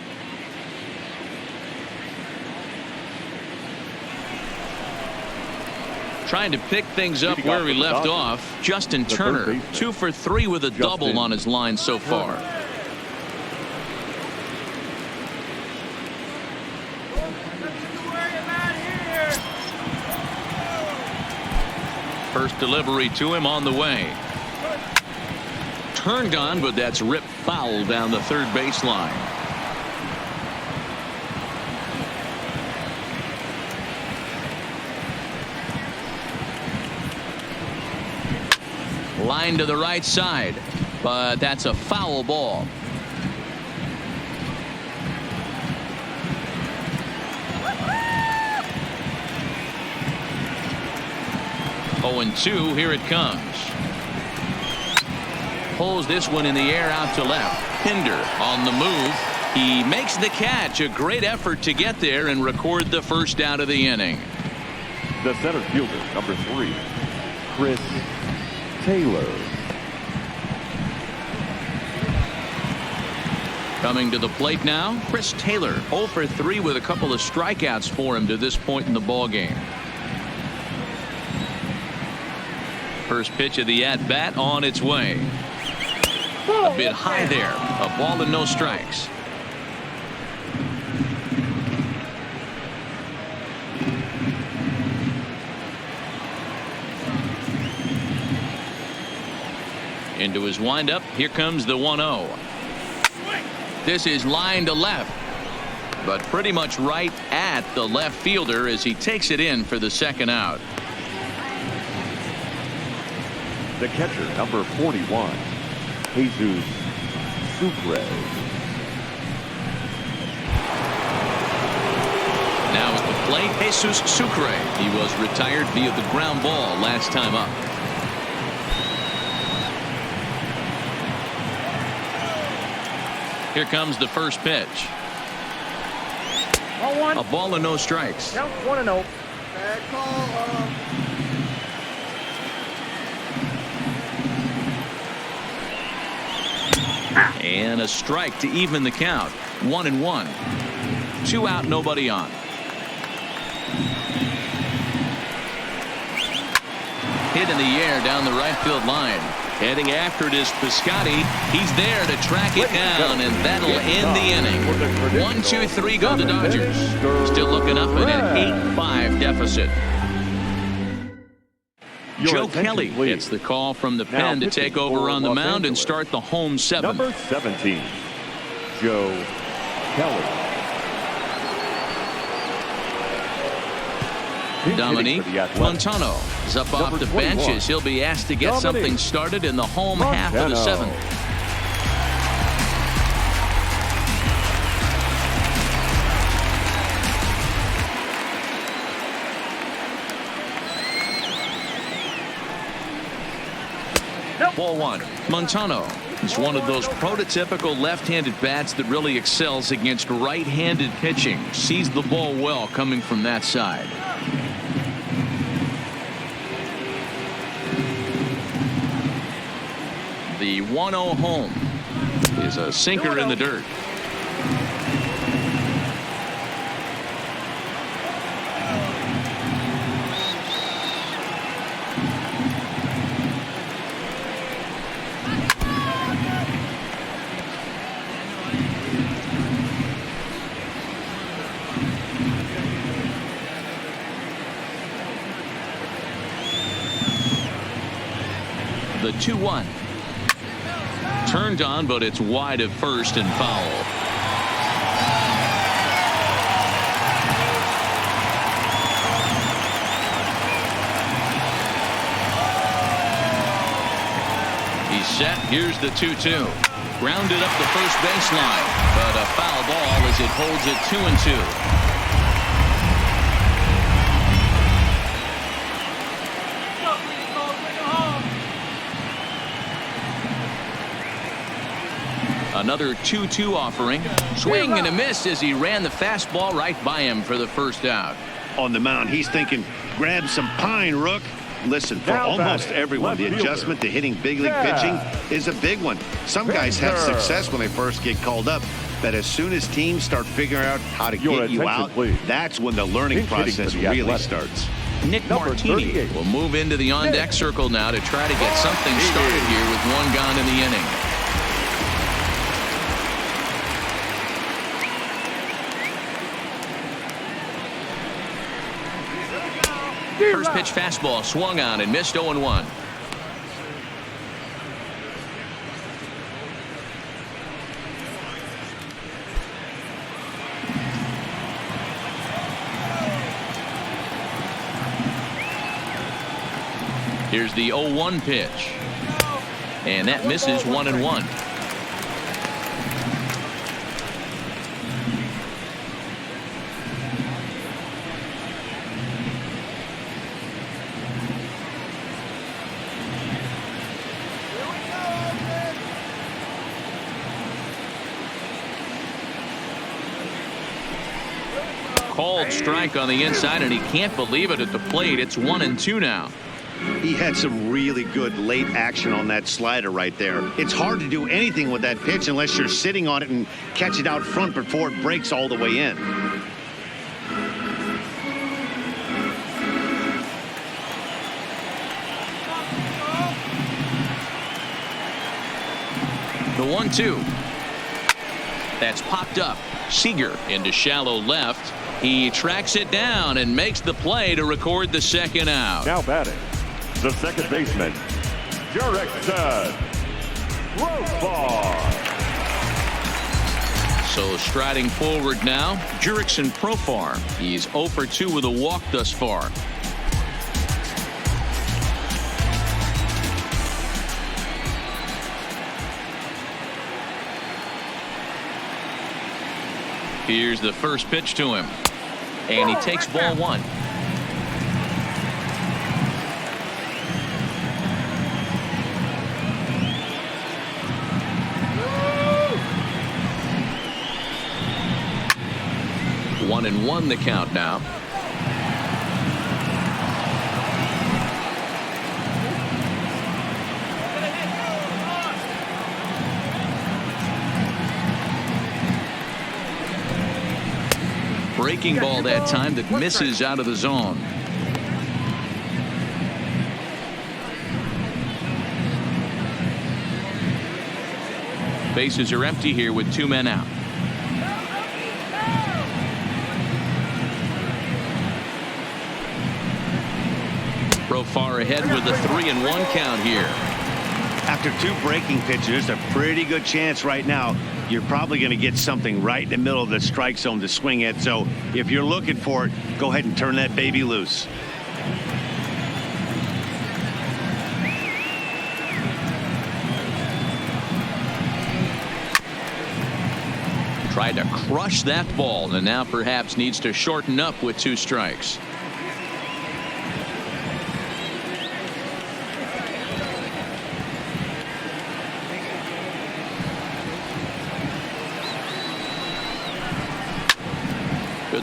Trying to pick things up where we left off. Justin Turner, 2 for 3 with a double on his line so far. First delivery to him on the way. Turned on, but that's ripped foul down the third baseline. Line to the right side, but that's a foul ball. Oh, and 2, here it comes. Pulls this one in the air out to left. Pinder on the move. He makes the catch. A great effort to get there and record the first out of the inning. The center fielder, number 3, Chris Taylor. Coming to the plate now, Chris Taylor, 0 for 3 with a couple of strikeouts for him to this point in the ball game. First pitch of the at-bat on its way. A bit high there. A ball and no strikes. Into his windup. Here comes the 1-0. This is line to left, but pretty much right at the left fielder as he takes it in for the second out. The catcher, number 41, Jesus Sucre. Now at the plate, Jesus Sucre. He was retired via the ground ball last time up. Here comes the first pitch. 1-1. A ball and no strikes. Count 1-0. Bad call. And a strike to even the count. 1-1. 2 out, nobody on. Hit in the air down the right field line. Heading after it is Piscotty. He's there to track it down, and that'll end the inning. 1-2-3 go the Dodgers. Still looking up at an 8-5 deficit. Joe Kelly gets the call from the pen to take over on the mound and start the home 7th. Number 17, Joe Kelly. Dominique Montano is up off the bench as he'll be asked to get something started in the home half of the 7th. ball one. Montano is one of those prototypical left-handed bats that really excels against right-handed pitching. Sees the ball well coming from that side. The 1-0 home is a sinker in the dirt. The 2-1. Turned on, but it's wide of first and foul. He's set. Here's the 2-2. Grounded up the first baseline, but a foul ball as it holds it 2-2. Another 2-2 offering. Swing and a miss as he ran the fastball right by him for the first out. On the mound, he's thinking, grab some pine, Rook. Listen, for almost everyone, the adjustment to hitting big league pitching is a big one. Some guys have success when they first get called up, but as soon as teams start figuring out how to get you out, that's when the learning process really starts. Nick Martini will move into the on-deck circle now to try to get something started here with one gone in the inning. First pitch fastball swung on and missed 0-1. Here's the 0-1 pitch. And that misses 1-1. Called strike on the inside, and he can't believe it at the plate. It's 1-2 now. He had some really good late action on that slider right there. It's hard to do anything with that pitch unless you're sitting on it and catch it out front before it breaks all the way in. The 1-2. That's popped up. Seager into shallow left. He tracks it down and makes the play to record the second out. Now batting, the second baseman, Jurickson Profar. So striding forward now, Jurickson Profar. He's 0 for 2 with a walk thus far. Here's the first pitch to him. And he takes ball one. One and one the count now. Breaking ball that time that misses out of the zone. Bases are empty here with 2 men out. Profar ahead with a 3-1 count here. After 2 breaking pitches, there's a pretty good chance right now you're probably going to get something right in the middle of the strike zone to swing at. So if you're looking for it, go ahead and turn that baby loose. Tried to crush that ball and now perhaps needs to shorten up with 2 strikes.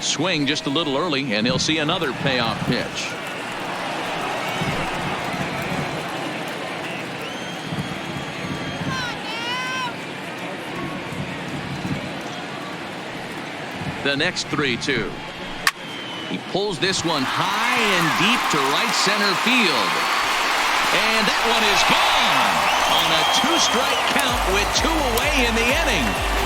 Good swing just a little early, and he'll see another payoff pitch. The next 3-2. He pulls this one high and deep to right center field. And that one is gone on a 2-strike count with 2 away in the inning.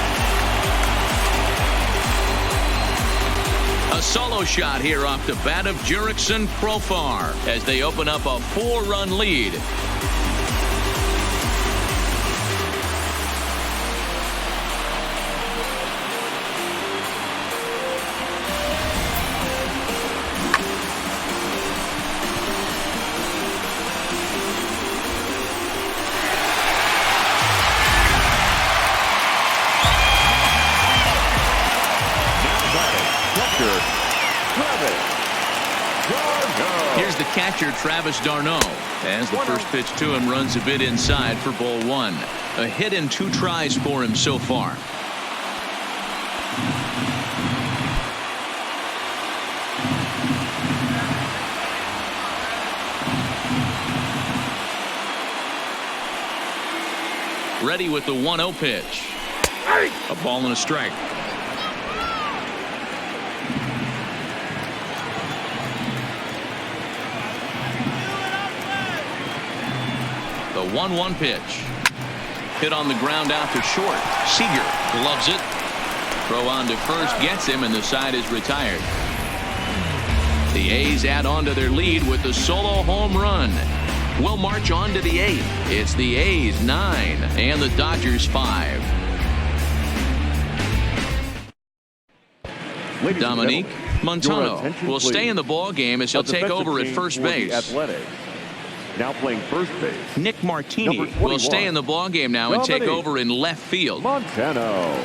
A solo shot here off the bat of Jurickson Profar as they open up a 4-run lead. Here's the catcher, Travis d'Arnaud, as the first pitch to him runs a bit inside for ball 1. A hit and 2 tries for him so far. Ready with the 1-0 pitch. A ball and a strike. The 1-1 pitch. Hit on the ground out to short. Seager gloves it. Throw on to first gets him, and the side is retired. The A's add on to their lead with the solo home run. We'll march on to the 8th. It's the A's 9 and the Dodgers 5. Dominique Montano will stay in the ball game as he'll take over at first base. Now playing first base. Nick Martini will stay in the ball game now and take over in left field. Montano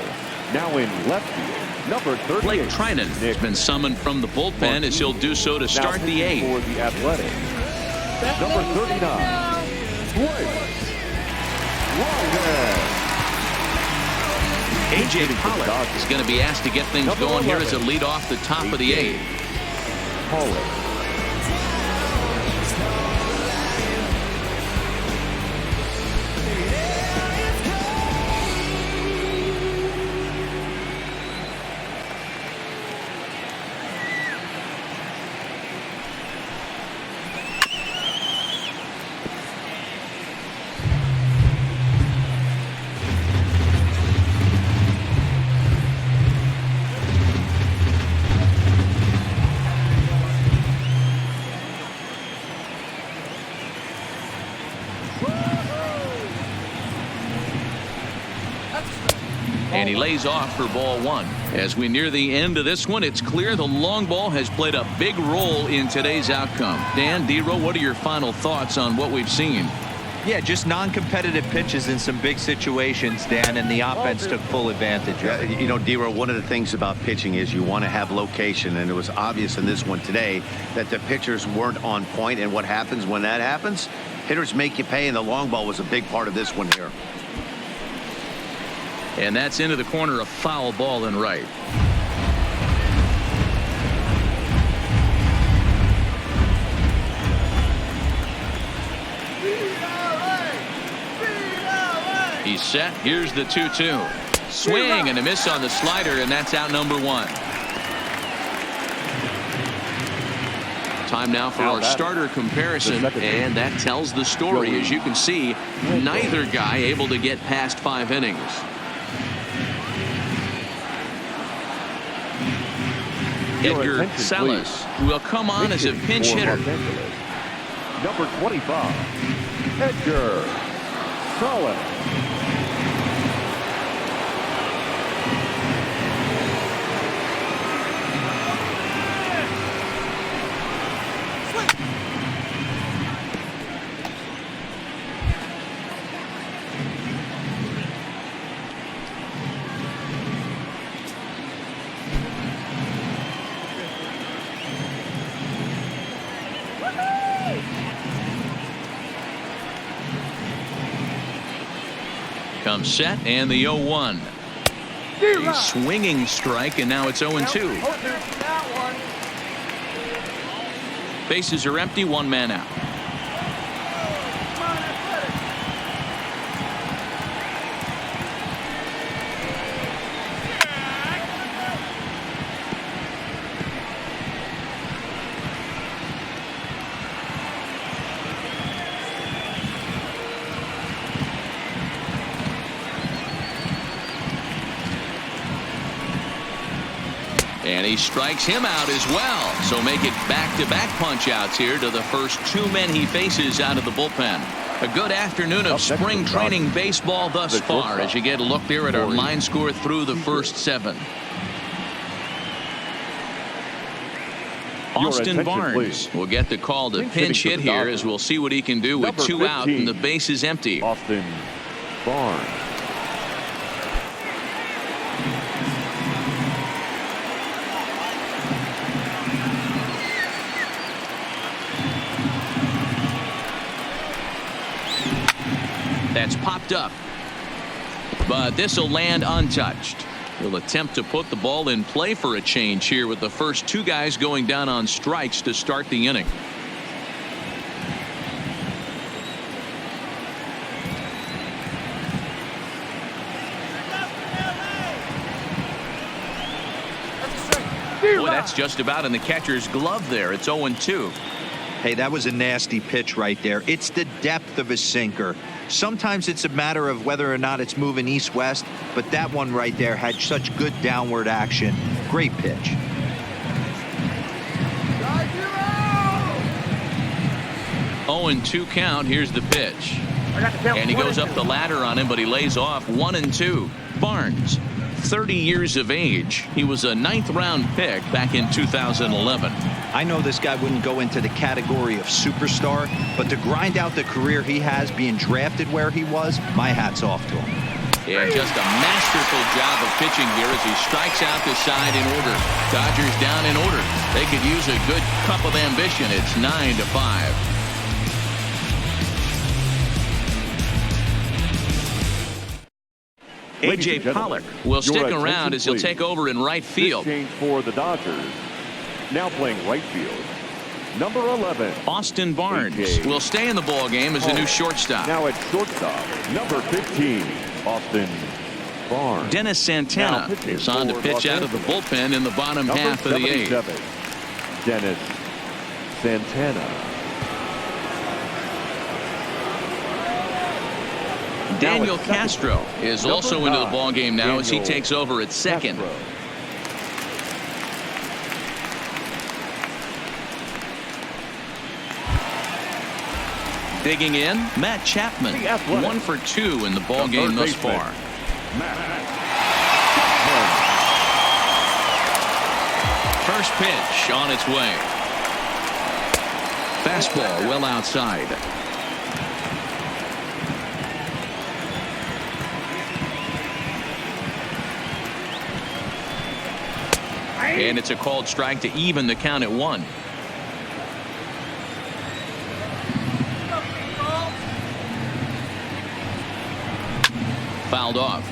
now in left field. Number 38. Blake Trinan has been summoned from the bullpen as he'll do so to start the 8th. For the Athletics. Number 39. Blake A.J. Pollock is going to be asked to get things going here as a lead off the top of the 8th. Pollock. And he lays off for ball 1. As we near the end of this one, it's clear the long ball has played a big role in today's outcome. Dan, D-Row, what are your final thoughts on what we've seen? Yeah, just non-competitive pitches in some big situations, Dan, and the offense took full advantage of it. You know, D-Row, one of the things about pitching is you want to have location, and it was obvious in this one today that the pitchers weren't on point, and what happens when that happens? Hitters make you pay, and the long ball was a big part of this one here. And that's into the corner, a foul ball and right. He's set. Here's the 2-2. Swing and a miss on the slider, and that's out number 1. Time now for our starter comparison, and that tells the story. As you can see, neither guy able to get past 5 innings. Edgar Salas will come on as a pinch hitter. Number 25, Edgar Salas. Comes set and the 0-1. A swinging strike, and now it's 0-2. Bases are empty, one man out. And he strikes him out as well. So make it back-to-back punch-outs here to the first two men he faces out of the bullpen. A good afternoon of spring training baseball thus far as you get a look there at our line score through the first 7. Austin Barnes will get the call to pinch hit here as we'll see what he can do with 2 out and the base is empty. Austin Barnes. That's popped up, but this will land untouched. He'll attempt to put the ball in play for a change here with the first 2 guys going down on strikes to start the inning. Boy, that's just about in the catcher's glove there. It's 0-2. Hey, that was a nasty pitch right there. It's the depth of a sinker. Sometimes it's a matter of whether or not it's moving east-west, but that one right there had such good downward action. Great pitch. 0-2 count. Here's the pitch. And he goes up the ladder on him, but he lays off 1-2. Barnes, 30 years of age. He was a 9th-round pick back in 2011. I know this guy wouldn't go into the category of superstar, but to grind out the career he has being drafted where he was, my hat's off to him. Yeah, just a masterful job of pitching here as he strikes out the side in order. Dodgers down in order. They could use a good cup of ambition. It's 9-5. A.J. Pollock will stick around as he'll take over in right field. Change for the Dodgers. Now playing right field, number 11. Austin Barnes will stay in the ball game as the new shortstop. Now at shortstop, number 15, Austin Barnes. Dennis Santana is on to pitch out of the bullpen in the bottom half of the 8th. Dennis Santana. Daniel Castro is also into the ball game now as he takes over at second. Digging in, Matt Chapman, 1 for 2 in the ball game thus far. First pitch on its way. Fastball well outside. And it's a called strike to even the count at 1. Fouled off.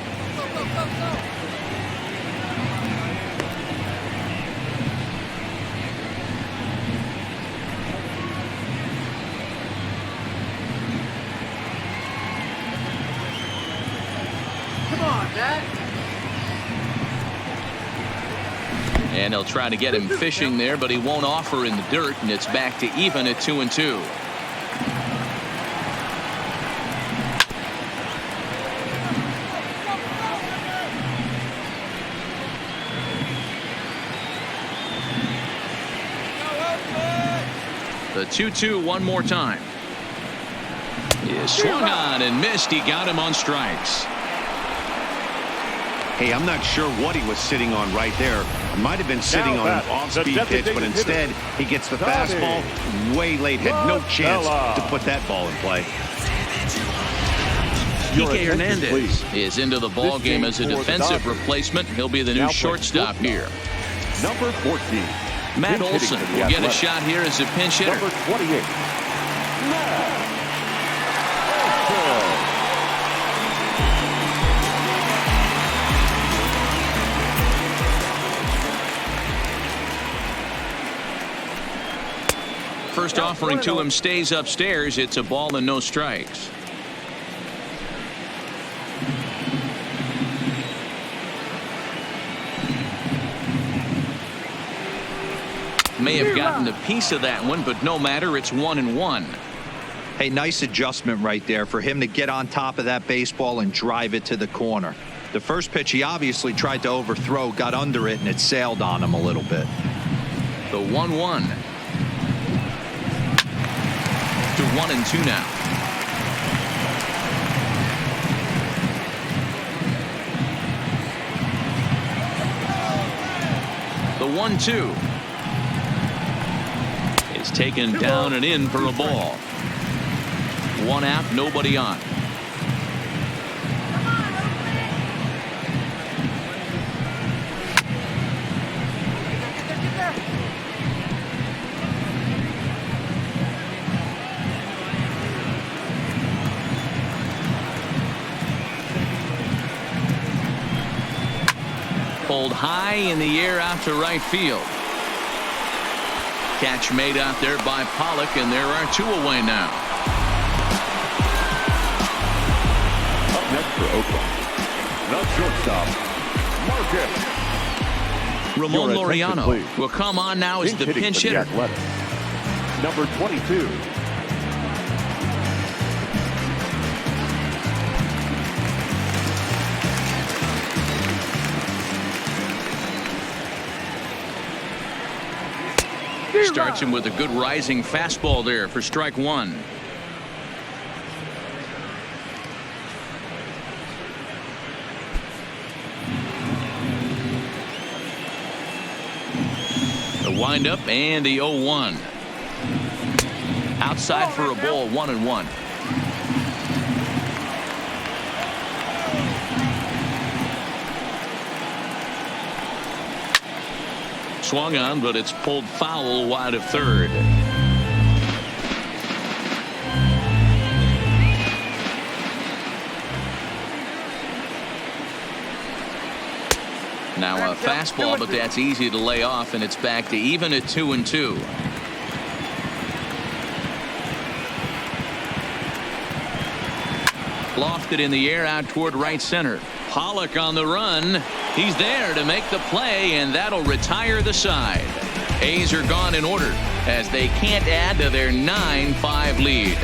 Come on, Dad. And they'll try to get him fishing there, but he won't offer in the dirt, and it's back to even at 2-2. The 2-2 one more time. He swung on and missed. He got him on strikes. Hey, I'm not sure what he was sitting on right there. Might have been sitting on an off-speed pitch, but instead he gets the fastball way late. Had no chance to put that ball in play. Kike Hernandez is into the ball game as a defensive replacement. He'll be the new shortstop here. Number 14. Matt Olson will get a shot here as a pinch hitter. Number 28. first offering to him stays upstairs. It's a ball and no strikes. May have gotten a piece of that one, but no matter, it's 1-1. Hey, nice adjustment right there for him to get on top of that baseball and drive it to the corner. The first pitch he obviously tried to overthrow, got under it, and it sailed on him a little bit. The 1-1 to 1-2 now. The 1-2 is taken down and in for a ball. One out, nobody on. Pulled high in the air out to right field. Catch made out there by Pollock, and there are two away now. Up next for Oakland, the shortstop, Marcus. Ramon Your attention, Laureano please. will come on now as the hitting pinch for the hitter. Athletics, number 22. Starts him with a good rising fastball there for strike one. The windup and the 0-1. Outside for a ball, 1-1. Swung on, but it's pulled foul wide of third. Now a fastball, but that's easy to lay off, and it's back to even at 2-2. Lofted in the air out toward right center. Pollock on the run. He's there to make the play, and that'll retire the side. A's are gone in order as they can't add to their 9-5 lead.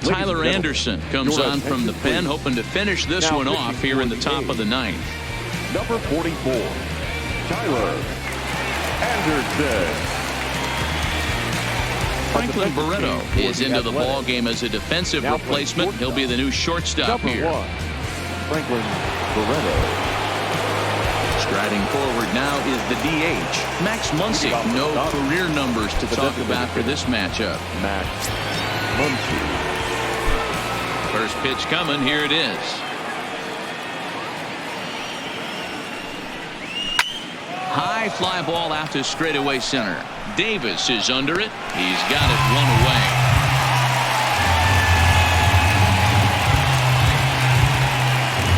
Tyler Anderson comes on from the pen, hoping to finish this one off here in the top of the ninth. Number 44, Tyler Anderson. Franklin Barreto is into the ball game as a defensive replacement. He'll be the new shortstop here. Number 1, Franklin Barreto. Striding forward now is the DH, Max Muncy. No career numbers to talk about for this matchup. Max Muncy. First pitch coming. Here it is. High fly ball out to straightaway center. Davis is under it. He's got it one away.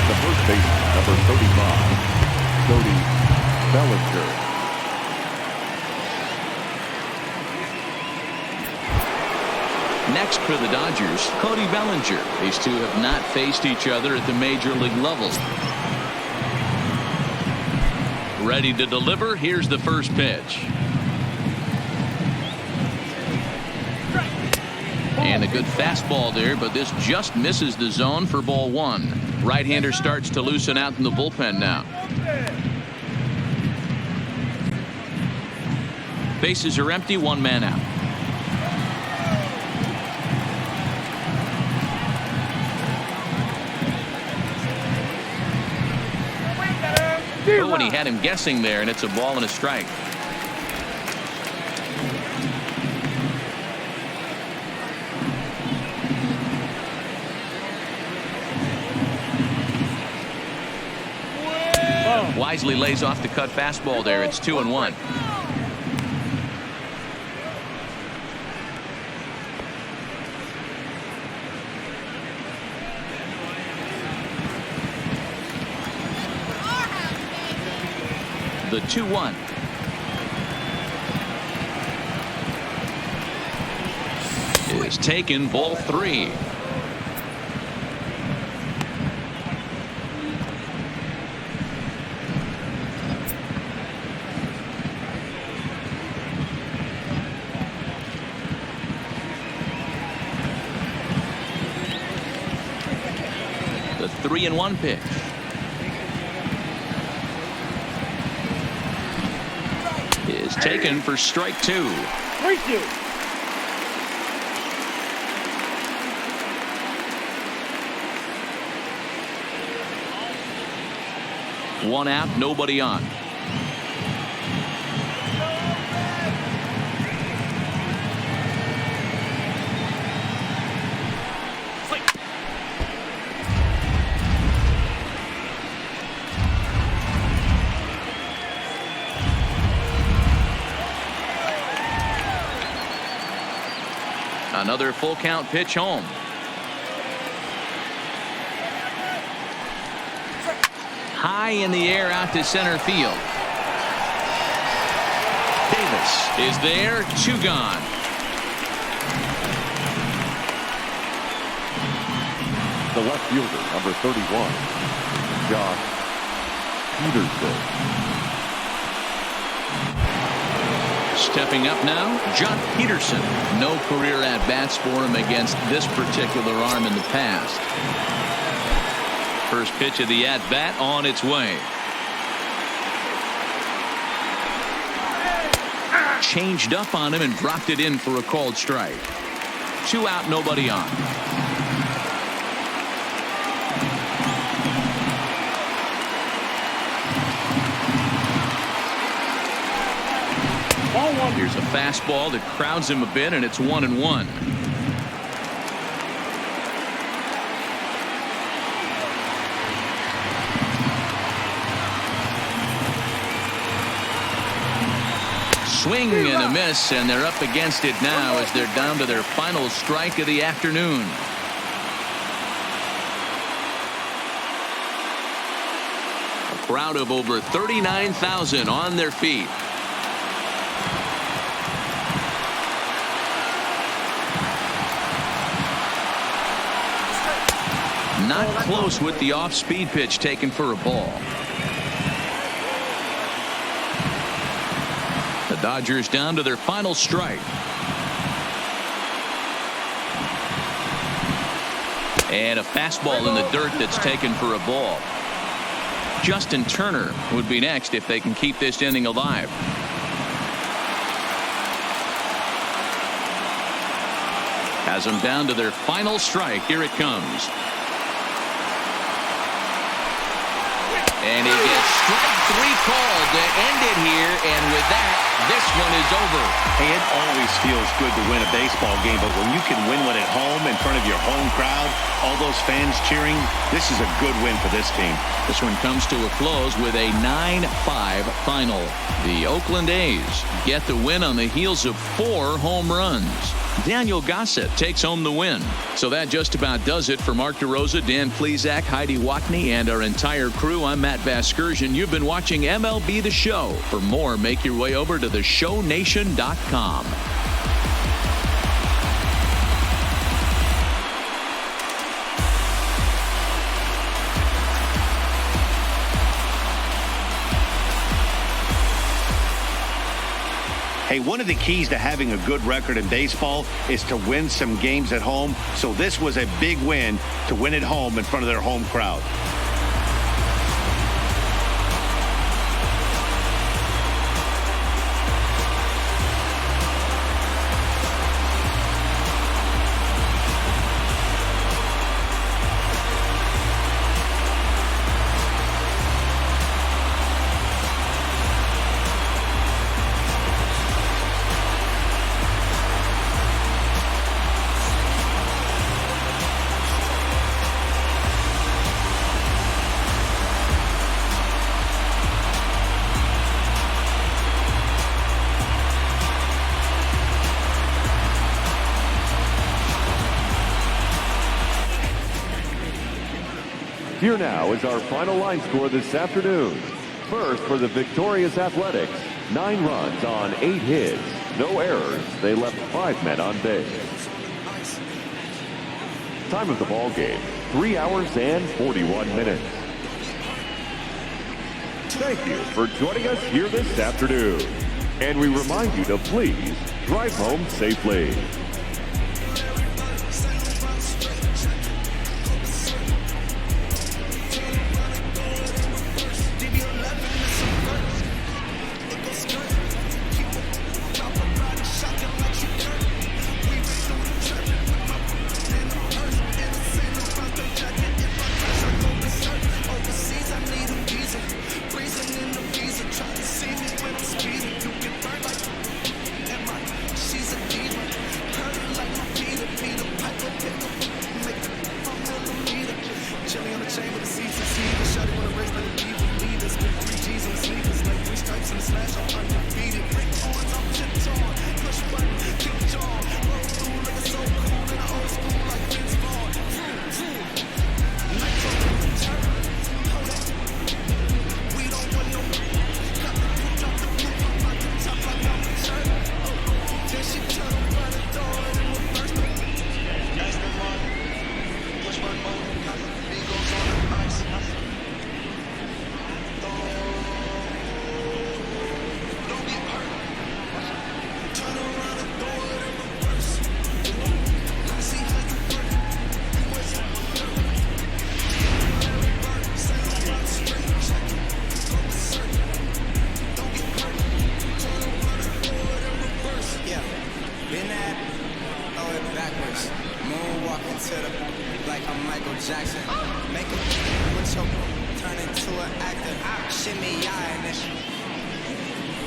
The first baseman, number 35, Cody Bellinger. Next for the Dodgers, Cody Bellinger. These two have not faced each other at the major league level. Ready to deliver. Here's the first pitch. And a good fastball there, but this just misses the zone for ball one. Right-hander starts to loosen out in the bullpen now. Bases are empty, one man out. Oh, and he had him guessing there, and it's a ball and a strike. Wisely lays off the cut fastball there. It's 2-1. The 2-1. Is taken, ball 3. The 3-1 pitch. Is taken for strike 2. 3-2. One out, nobody on. Another full count pitch home. High in the air out to center field. Davis is there, 2 gone. The left fielder, number 31, Josh Peterson. Stepping up now, John Peterson. No career at-bats for him against this particular arm in the past. First pitch of the at-bat on its way. Changed up on him and dropped it in for a called strike. 2 out, nobody on. Here's a fastball that crowds him a bit, and it's 1-1. Swing and a miss, and they're up against it now as they're down to their final strike of the afternoon. A crowd of over 39,000 on their feet. Not close with the off-speed pitch taken for a ball. The Dodgers down to their final strike. And a fastball in the dirt that's taken for a ball. Justin Turner would be next if they can keep this inning alive. Has them down to their final strike. Here it comes. And he gets strike 3 called to end it here, and with that, this one is over. Hey, it always feels good to win a baseball game, but when you can win one at home in front of your home crowd, all those fans cheering, this is a good win for this team. This one comes to a close with a 9-5 final. The Oakland A's get the win on the heels of 4 home runs. Daniel Gossett takes home the win. So that just about does it for Mark DeRosa, Dan Plesac, Heidi Watney, and our entire crew. I'm Matt Vasgersian. You've been watching MLB The Show. For more, make your way over to theshownation.com. Hey, one of the keys to having a good record in baseball is to win some games at home. So this was a big win to win at home in front of their home crowd. Here now is our final line score this afternoon. first for the victorious Athletics. 9 runs on 8 hits. No errors. They left 5 men on base. Time of the ball game, 3 hours and 41 minutes. Thank you for joining us here this afternoon. And we remind you to please drive home safely.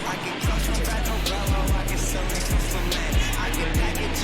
I can come from back, no bellow. I can sell me from man. I can pack it